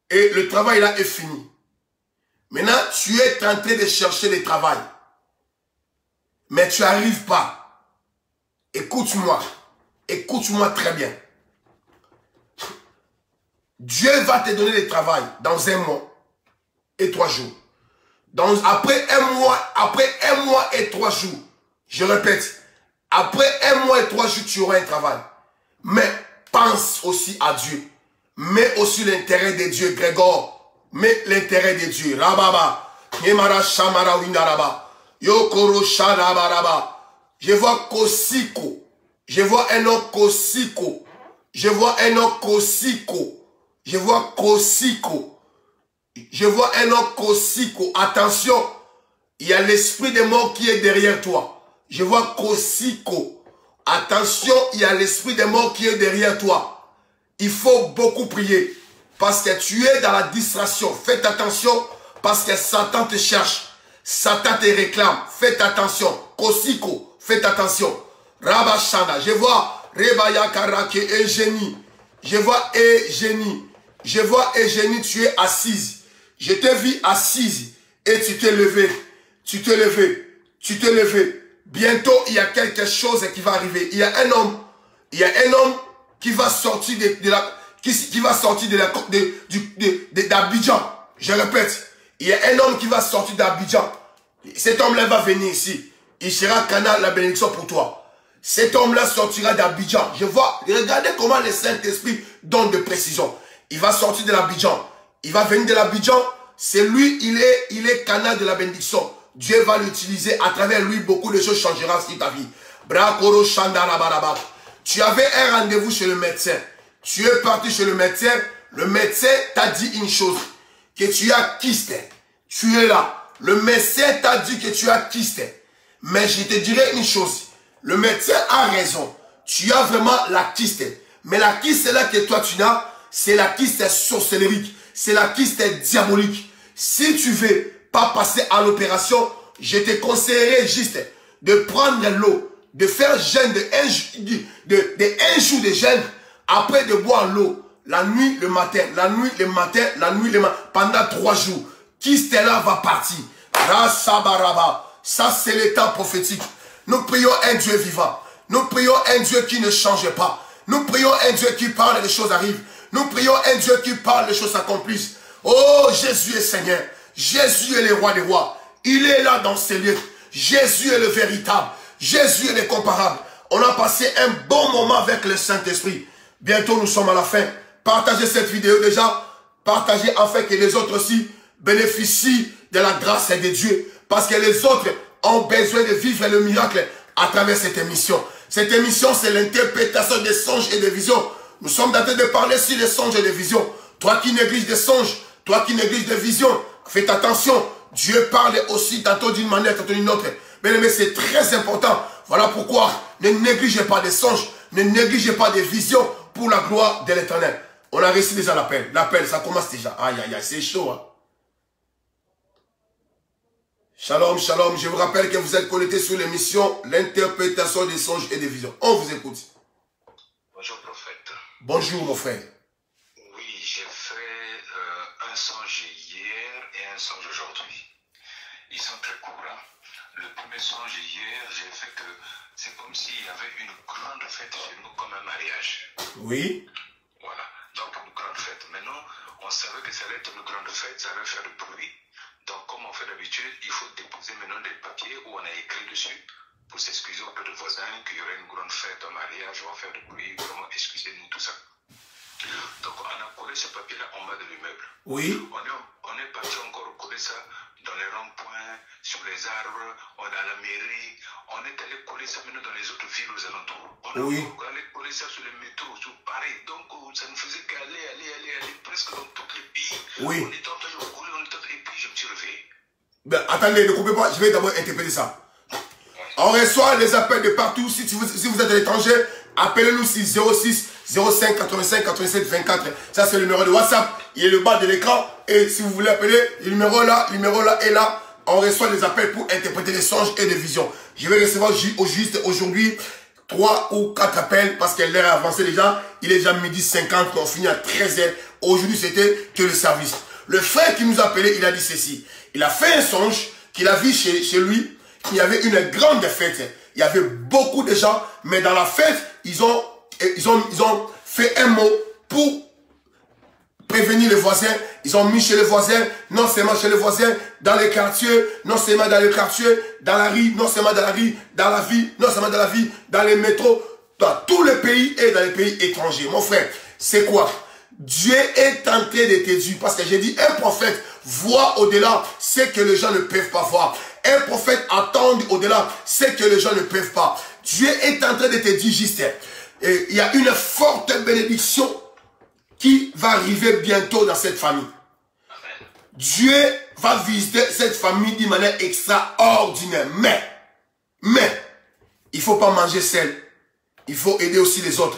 et le travail là est fini. Maintenant, tu es tenté de chercher le travail. Mais tu n'arrives pas. Écoute-moi. Écoute-moi très bien. Dieu va te donner le travail dans 1 mois et 3 jours. Après un mois et 3 jours. Je répète. Après 1 mois et 3 jours, tu auras un travail. Mais pense aussi à Dieu. Mets aussi l'intérêt de Dieu, Grégor. Mets l'intérêt de Dieu. Rababa. Yemara Shamara Windaraba. Yokoro Sharabaraba. Je vois Kosiko. Je vois un autre Kosiko. Je vois un autre Kosiko. Je vois Kosiko. Je vois un autre Kosiko. Attention. Il y a l'esprit de mort qui est derrière toi. Je vois Kosiko. Attention, il y a l'esprit de mort qui est derrière toi. Il faut beaucoup prier. Parce que tu es dans la distraction. Faites attention. Parce que Satan te cherche. Satan te réclame. Faites attention. Kosiko. Faites attention. Rabashanda. Je vois Rebaya Karake Eugénie. Je vois Eugénie. Je vois Eugénie, tu es assise. Je t'ai vu assise. Et tu t'es levé. Tu t'es levé. Tu t'es levé. Bientôt, il y a quelque chose qui va arriver. Il y a un homme. Il y a un homme qui va sortir d'Abidjan. Je répète. Il y a un homme qui va sortir d'Abidjan. Cet homme-là va venir ici. Il sera canal la bénédiction pour toi. Cet homme-là sortira d'Abidjan. Je vois, regardez comment le Saint-Esprit donne de précision. Il va sortir de l'Abidjan. Il va venir de l'Abidjan. C'est lui, il est canal de la bénédiction. Dieu va l'utiliser. À travers lui, beaucoup de choses changeront sur ta vie. Brakoro Shandarabaraba. Tu avais un rendez-vous chez le médecin. Tu es parti chez le médecin. Le médecin t'a dit une chose. Que tu as kyste. Tu es là. Le médecin t'a dit que tu as kyste. Mais je te dirai une chose. Le médecin a raison. Tu as vraiment la kyste. Mais la kyste là que toi tu as, c'est la kyste sorcellérique. C'est la kyste diabolique. Si tu veux pas passer à l'opération, je te conseillerais juste de prendre l'eau, de faire jeûne de un jour de jeûne, après de boire l'eau, la nuit, le matin, la nuit, le matin, la nuit, le matin, pendant 3 jours. Kyste là va partir. Rasabaraba. Ça c'est le temps prophétique. Nous prions un Dieu vivant. Nous prions un Dieu qui ne change pas. Nous prions un Dieu qui parle et les choses arrivent. Nous prions un Dieu qui parle et les choses s'accomplissent. Oh, Jésus est Seigneur. Jésus est le roi des rois. Il est là dans ces lieux. Jésus est le véritable. Jésus est le comparable. On a passé un bon moment avec le Saint-Esprit. Bientôt nous sommes à la fin. Partagez cette vidéo déjà. Partagez afin que les autres aussi bénéficient de la grâce de Dieu. Parce que les autres ont besoin de vivre le miracle à travers cette émission. Cette émission, c'est l'interprétation des songes et des visions. Nous sommes en train de parler sur les songes et les visions. Toi qui négliges des songes, toi qui négliges des visions, faites attention. Dieu parle aussi tantôt d'une manière, tantôt d'une autre. Mais c'est très important. Voilà pourquoi ne négligez pas des songes, ne négligez pas des visions pour la gloire de l'Éternel. On a reçu déjà l'appel. L'appel, ça commence déjà. Aïe, aïe, aïe, c'est chaud. Hein? Shalom, shalom. Je vous rappelle que vous êtes connectés sur l'émission L'interprétation des songes et des visions. On vous écoute. Bonjour, prophète. Bonjour, mon frère. Oui, j'ai fait un songe hier et un songe aujourd'hui. Ils sont très courts. Le premier songe hier, j'ai fait que c'est comme s'il y avait une grande fête chez nous, comme un mariage. Oui. Voilà, donc une grande fête. Maintenant, on savait que ça allait être une grande fête, ça allait faire du bruit. Donc, comme on fait d'habitude, il faut déposer maintenant des papiers où on a écrit dessus pour s'excuser auprès de voisins qu'il y aurait une grande fête, un mariage, on va faire du bruit, vraiment excusez-nous, tout ça. Donc, on a collé ce papier-là en bas de l'immeuble. Oui. On est parti encore coller ça dans les ronds-points, sur les arbres, on est à la mairie, on est allé coller ça maintenant dans les autres villes aux alentours. On est allé coller ça sur les métros, sur Paris. Donc, ça ne faisait qu'aller, presque dans tous les pays. Oui. On était en train de rouler, et puis je me suis réveillé. Ben, attendez, ne coupez pas, je vais d'abord interpréter ça. On reçoit les appels de partout. Si vous êtes à l'étranger, appelez-nous sur 06 05 85 87 24. Ça, c'est le numéro de WhatsApp. Il est le bas de l'écran. Et si vous voulez appeler, le numéro là est là. On reçoit les appels pour interpréter les songes et des visions. Je vais recevoir au juste aujourd'hui 3 ou 4 appels parce que l'heure est avancée déjà. Il est déjà midi 50. On finit à 13h. Aujourd'hui, c'était que le service. Le frère qui nous a appelé, il a dit ceci. Il a fait un songe qu'il a vu chez lui. Il y avait une grande fête. Il y avait beaucoup de gens. Mais dans la fête, ils ont fait un mot pour prévenir les voisins. Ils ont mis chez les voisins, non seulement chez les voisins, dans les quartiers, non seulement dans les quartiers, dans la rue, non seulement dans la rue, dans la ville, non seulement dans la ville, dans les métros, dans tous les pays et dans les pays étrangers. Mon frère, c'est quoi? Dieu est en train de te dire, parce que j'ai dit, un prophète voit au-delà ce que les gens ne peuvent pas voir. Un prophète attend au-delà ce que les gens ne peuvent pas. Dieu est en train de te dire juste, il y a une forte bénédiction qui va arriver bientôt dans cette famille. Amen. Dieu va visiter cette famille d'une manière extraordinaire. Mais, il ne faut pas manger seul. Il faut aider aussi les autres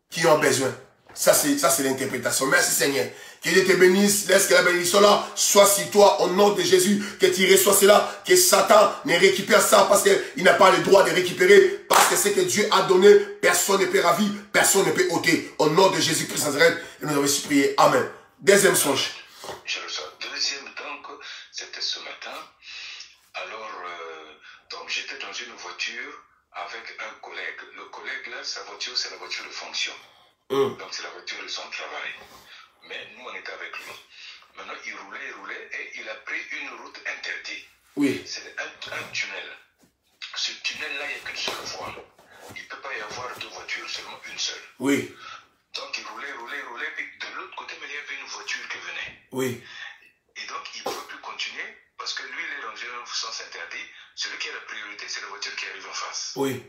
qui ont besoin. Ça, c'est l'interprétation. Merci Seigneur. Que Dieu te bénisse. Laisse que la bénédiction là soit sur toi au nom de Jésus. Que tu reçois cela. Que Satan ne récupère ça parce qu'il n'a pas le droit de récupérer. Parce que ce que Dieu a donné, personne ne peut ravir, personne ne peut ôter. Au nom de Jésus-Christ Nazareth, et nous avons aussi prié. Amen. Deuxième songe. Je reçois. Deuxième, donc, c'était ce matin. Alors, donc j'étais dans une voiture avec un collègue. Le collègue là, sa voiture, c'est la voiture de fonction. Donc c'est la voiture de son travail. Mais nous, on était avec lui. Maintenant, il roulait et il a pris une route interdite. Oui. C'est un tunnel. Ce tunnel-là, il n'y a qu'une seule voie. Il ne peut pas y avoir deux voitures, seulement une seule. Oui. Donc il roulait, puis de l'autre côté, il y avait une voiture qui venait. Oui. Et donc, il ne pouvait plus continuer parce que lui, il est dans un sens interdit. Celui qui a la priorité, c'est la voiture qui arrive en face. Oui.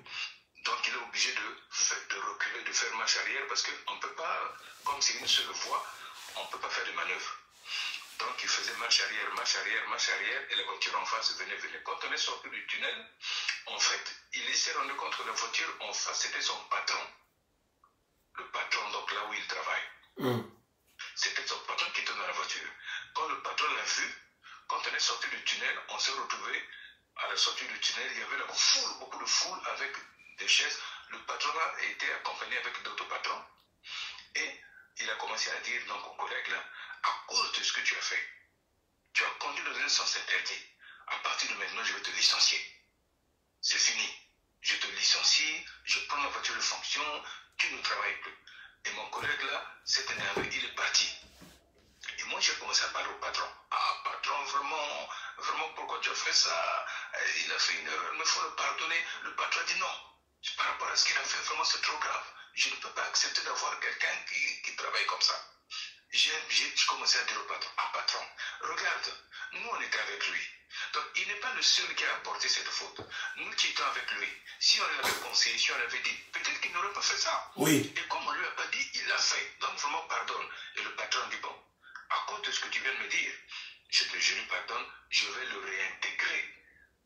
Donc, il est obligé de reculer, de faire marche arrière parce qu'on ne peut pas, comme c'est une seule voie, on ne peut pas faire de manœuvre. Donc, il faisait marche arrière, et la voiture en face venait. Quand on est sorti du tunnel, en fait, il s'est rendu compte que la voiture en face, c'était son patron. Le patron, donc là où il travaille. C'était son patron qui était dans la voiture. Quand le patron l'a vu, quand on est sorti du tunnel, on s'est retrouvé à la sortie du tunnel. Il y avait la foule, beaucoup de foule avec des chaises. Le patron a été accompagné avec d'autres patrons. Et il a commencé à dire donc aux collègues là, à cause de ce que tu as fait, tu as conduit dans un sens interdit. À partir de maintenant, je vais te licencier. C'est fini. Je te licencie, je prends la voiture de fonction, tu ne travailles plus. Et mon collègue là s'est énervé, il est parti. Et moi, j'ai commencé à parler au patron. Ah, patron, vraiment, pourquoi tu as fait ça? Il a fait une erreur, mais il faut le pardonner. Le patron a dit non. Par rapport à ce qu'il a fait, vraiment, c'est trop grave. Je ne peux pas accepter d'avoir quelqu'un qui travaille comme ça. J'ai commencé à dire au patron, ah patron, regarde, nous on était avec lui. Donc il n'est pas le seul qui a apporté cette faute. Nous qui étions avec lui, si on l'avait conseillé, si on l'avait dit, peut-être qu'il n'aurait pas fait ça. Oui. Et comme on ne lui a pas dit, il l'a fait. Donc vraiment pardonne. Et le patron dit, bon, à cause de ce que tu viens de me dire, je lui pardonne, je vais le réintégrer.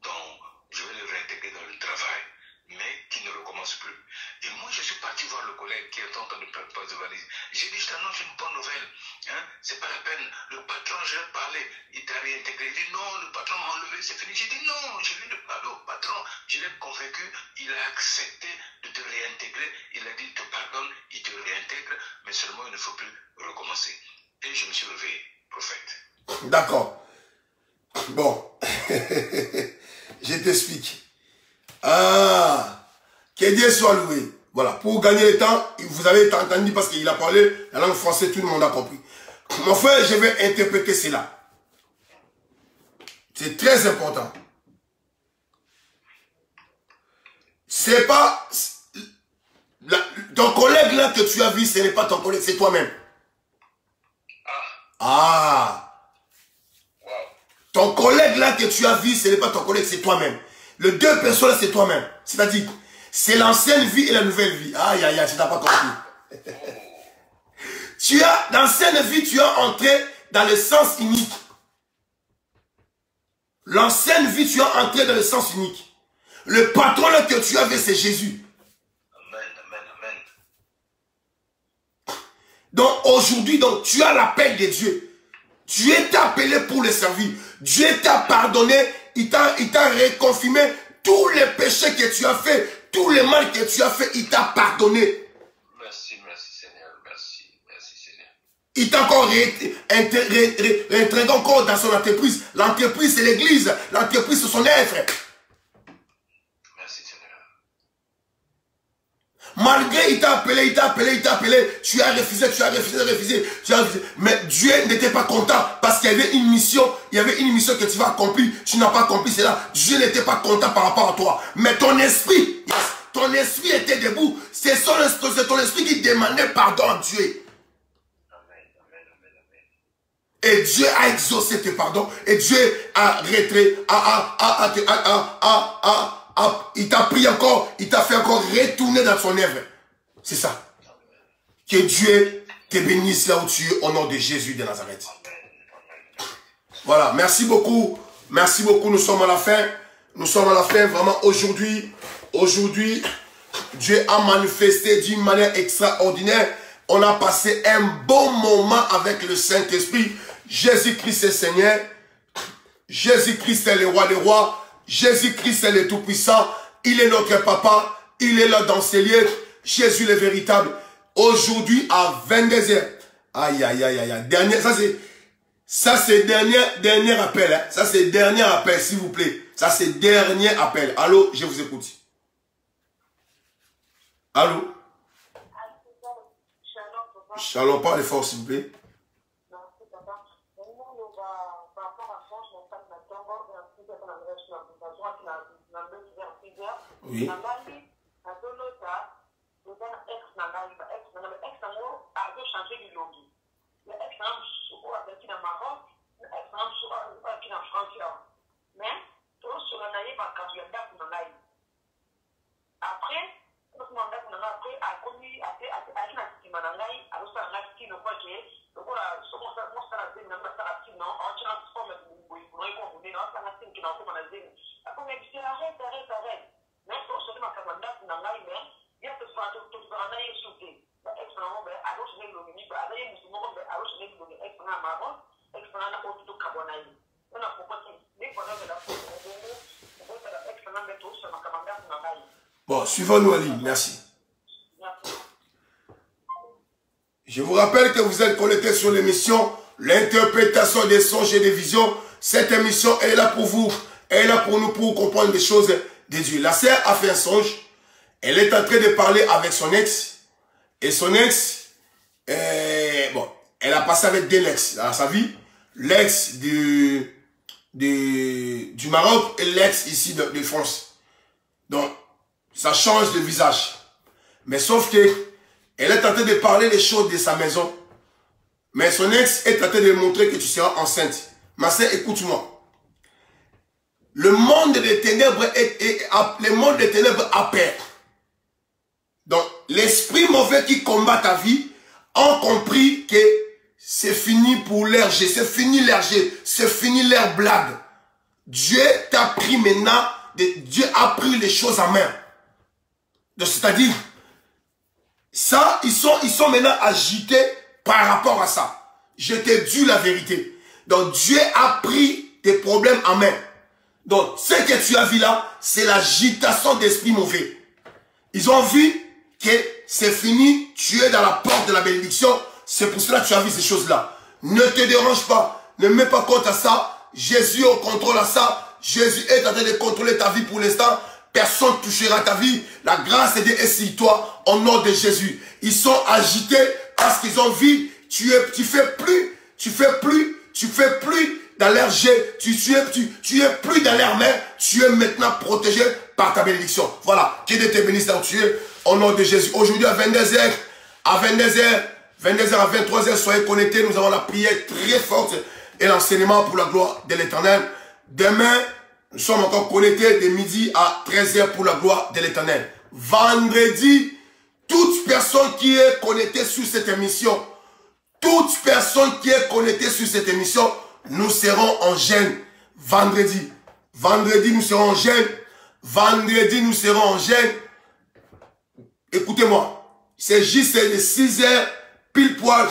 Donc, je vais le réintégrer dans le travail, mais qu'il ne recommence plus. Et moi, je suis parti voir le collègue qui est en train de préparer de valise. J'ai dit, je t'annonce une bonne nouvelle. Hein? C'est pas la peine. Le patron, je lui ai parlé. Il t'a réintégré. Il dit, non, le patron m'a enlevé, c'est fini. J'ai dit, non, je lui ai parlé au patron. Je l'ai convaincu. Il a accepté de te réintégrer. Il a dit, il te pardonne, il te réintègre, mais seulement il ne faut plus recommencer. Et je me suis réveillé, prophète. D'accord. Bon. Je t'explique. Ah. Que Dieu soit loué. Voilà. Pour gagner le temps, vous avez entendu parce qu'il a parlé la langue française, tout le monde a compris. Mon frère, je vais interpréter cela. C'est très important. C'est pas... ton collègue là que tu as vu, ce n'est pas ton collègue, c'est toi-même. Ah. Ton collègue là que tu as vu, ce n'est pas ton collègue, c'est toi-même. Les deux personnes là, c'est toi-même. C'est-à-dire, c'est l'ancienne vie et la nouvelle vie. Aïe, aïe, aïe, tu n'as pas compris. Dans l'ancienne vie, tu as entré dans le sens unique. L'ancienne vie, tu es entré dans le sens unique. Le patron que tu avais, c'est Jésus. Amen, amen, amen. Donc aujourd'hui, donc, tu as l'appel de Dieu. Tu es appelé pour le servir. Dieu t'a pardonné, il t'a réconfirmé tous les péchés que tu as fait, tous les mal que tu as fait, il t'a pardonné. Merci, merci Seigneur, merci, merci Seigneur. Il t'a encore réintégré encore dans son entreprise. L'entreprise, c'est l'église. L'entreprise, c'est son œuvre. Merci Seigneur. Malgré, il t'a appelé, tu as refusé. Mais Dieu n'était pas content parce qu'il y avait une mission, que tu vas accomplir, tu n'as pas accompli cela. Dieu n'était pas content par rapport à toi. Mais ton esprit, ton esprit était debout. C'est ton esprit qui demandait pardon à Dieu. Amen, amen, amen, amen. Et Dieu a exaucé tes pardons. Et Dieu a il t'a pris encore, il t'a fait encore retourner dans son œuvre. C'est ça. Que Dieu te bénisse là où tu es au nom de Jésus de Nazareth. Voilà, merci beaucoup. Merci beaucoup, nous sommes à la fin. Nous sommes à la fin, vraiment aujourd'hui. Aujourd'hui, Dieu a manifesté d'une manière extraordinaire. On a passé un bon moment avec le Saint-Esprit. Jésus-Christ est Seigneur. Jésus-Christ est le roi des rois. Jésus-Christ est le Tout-Puissant. Il est notre papa. Il est là dans ces lieux. Jésus le véritable. Aujourd'hui à 22h. Aïe, aïe, aïe, aïe. Ça c'est dernier appel. Hein. Ça c'est dernier appel, s'il vous plaît. Ça c'est dernier appel. Allô, je vous écoute. Allô? Shalom, parlez fort, s'il vous plaît. Oui. Bon, suivons-nous, Ali. Merci. Je vous rappelle que vous êtes connectés sur l'émission L'interprétation des songes et des visions. Cette émission est là pour vous. Elle est là pour nous, pour comprendre des choses de Dieu. La sœur a fait un songe. Elle est en train de parler avec son ex. Et son ex, bon, elle a passé avec deux ex dans sa vie. L'ex du Maroc et l'ex ici de France. Donc, ça change de visage. Mais sauf que elle est en train de parler des choses de sa maison. Mais son ex est en train de montrer que tu seras enceinte. Ma sœur, écoute-moi. Le monde des ténèbres a peur. Donc, l'esprit mauvais qui combat ta vie ont compris que c'est fini pour leur jeu. C'est fini leur jeu. C'est fini leur blague. Dieu t'a pris maintenant. Dieu a pris les choses en main. C'est-à-dire, ça, ils sont maintenant agités par rapport à ça. Je te dis la vérité. Donc, Dieu a pris tes problèmes en main. Donc, ce que tu as vu là, c'est l'agitation d'esprit mauvais. Ils ont vu que c'est fini, tu es dans la porte de la bénédiction. C'est pour cela que tu as vu ces choses-là. Ne te dérange pas. Ne mets pas compte à ça. Jésus est au contrôle à ça. Jésus est en train de contrôler ta vie pour l'instant. Personne ne touchera ta vie. La grâce de Dieu est sur toi au nom de Jésus. Ils sont agités parce qu'ils ont vu, tu fais plus dans leur jet, tu es plus dans leurs mains, tu es maintenant protégé par ta bénédiction. Voilà, que Dieu te bénisse là où tu es au nom de Jésus. Aujourd'hui à 22h, à 23h, soyez connectés. Nous avons la prière très forte et l'enseignement pour la gloire de l'Éternel. Demain, nous sommes encore connectés de midi à 13h pour la gloire de l'Éternel. Vendredi, toute personne qui est connectée sur cette émission, nous serons en jeûne vendredi. Vendredi, nous serons en jeûne. Vendredi, nous serons en jeûne. Écoutez-moi. C'est juste de 6 heures, pile poil,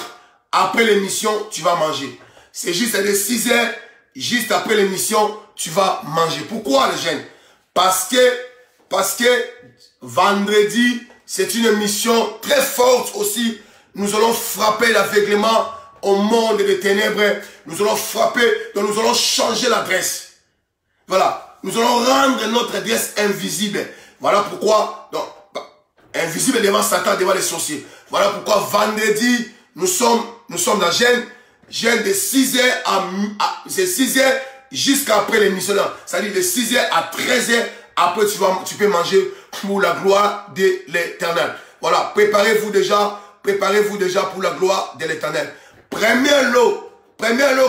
après l'émission, tu vas manger. C'est juste de 6 heures, juste après l'émission, tu vas manger. Pourquoi le jeûne? Parce que vendredi, c'est une mission très forte aussi. Nous allons frapper l'aveuglement au monde des ténèbres. Nous allons frapper, donc nous allons changer l'adresse. Voilà. Nous allons rendre notre adresse invisible. Voilà pourquoi, donc, invisible devant Satan, devant les sorciers. Voilà pourquoi vendredi, nous sommes dans jeûne de 6 heures c'est 6 heures jusqu'à après l'émission. C'est-à-dire de 6 heures à 13 heures. Après, tu peux manger pour la gloire de l'Éternel. Voilà, préparez-vous déjà pour la gloire de l'Éternel. Premier lot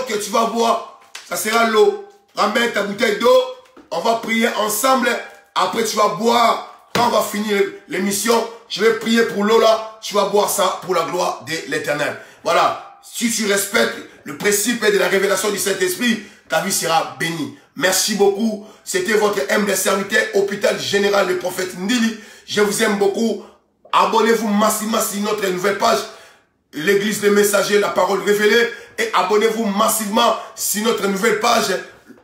que tu vas boire, ça sera l'eau. Ramène ta bouteille d'eau, on va prier ensemble. Après, tu vas boire. Quand on va finir l'émission, je vais prier pour l'eau là. Tu vas boire ça pour la gloire de l'Éternel. Voilà. Si tu respectes le principe de la révélation du Saint-Esprit, ta vie sera bénie. Merci beaucoup. C'était votre humble serviteur, hôpital général, le prophète Ndili. Je vous aime beaucoup. Abonnez-vous massivement sur notre nouvelle page, l'église des messagers, la parole révélée. Et abonnez-vous massivement sur notre nouvelle page,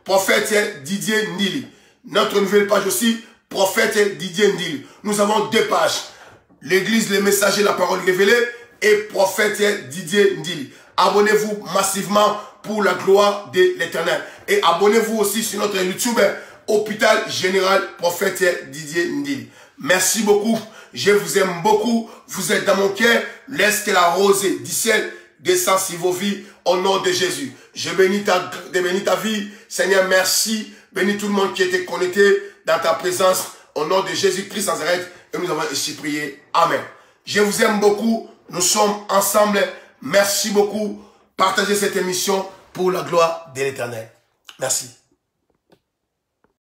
prophète Didier Ndili. Notre nouvelle page aussi, prophète Didier Ndili. Nous avons 2 pages. L'église, les messagers, la parole révélée et prophète Didier Ndili. Abonnez-vous massivement pour la gloire de l'Éternel. Et abonnez-vous aussi sur notre YouTube, hôpital général, prophète Didier Ndili. Merci beaucoup. Je vous aime beaucoup. Vous êtes dans mon cœur. Laisse que la rosée du ciel descende sur vos vies au nom de Jésus. Je bénis ta vie. Seigneur, merci. Bénis tout le monde qui était connecté dans ta présence au nom de Jésus-Christ Nazareth. Et nous avons ici prié. Amen. Je vous aime beaucoup. Nous sommes ensemble. Merci beaucoup. Partagez cette émission pour la gloire de l'Éternel. Merci.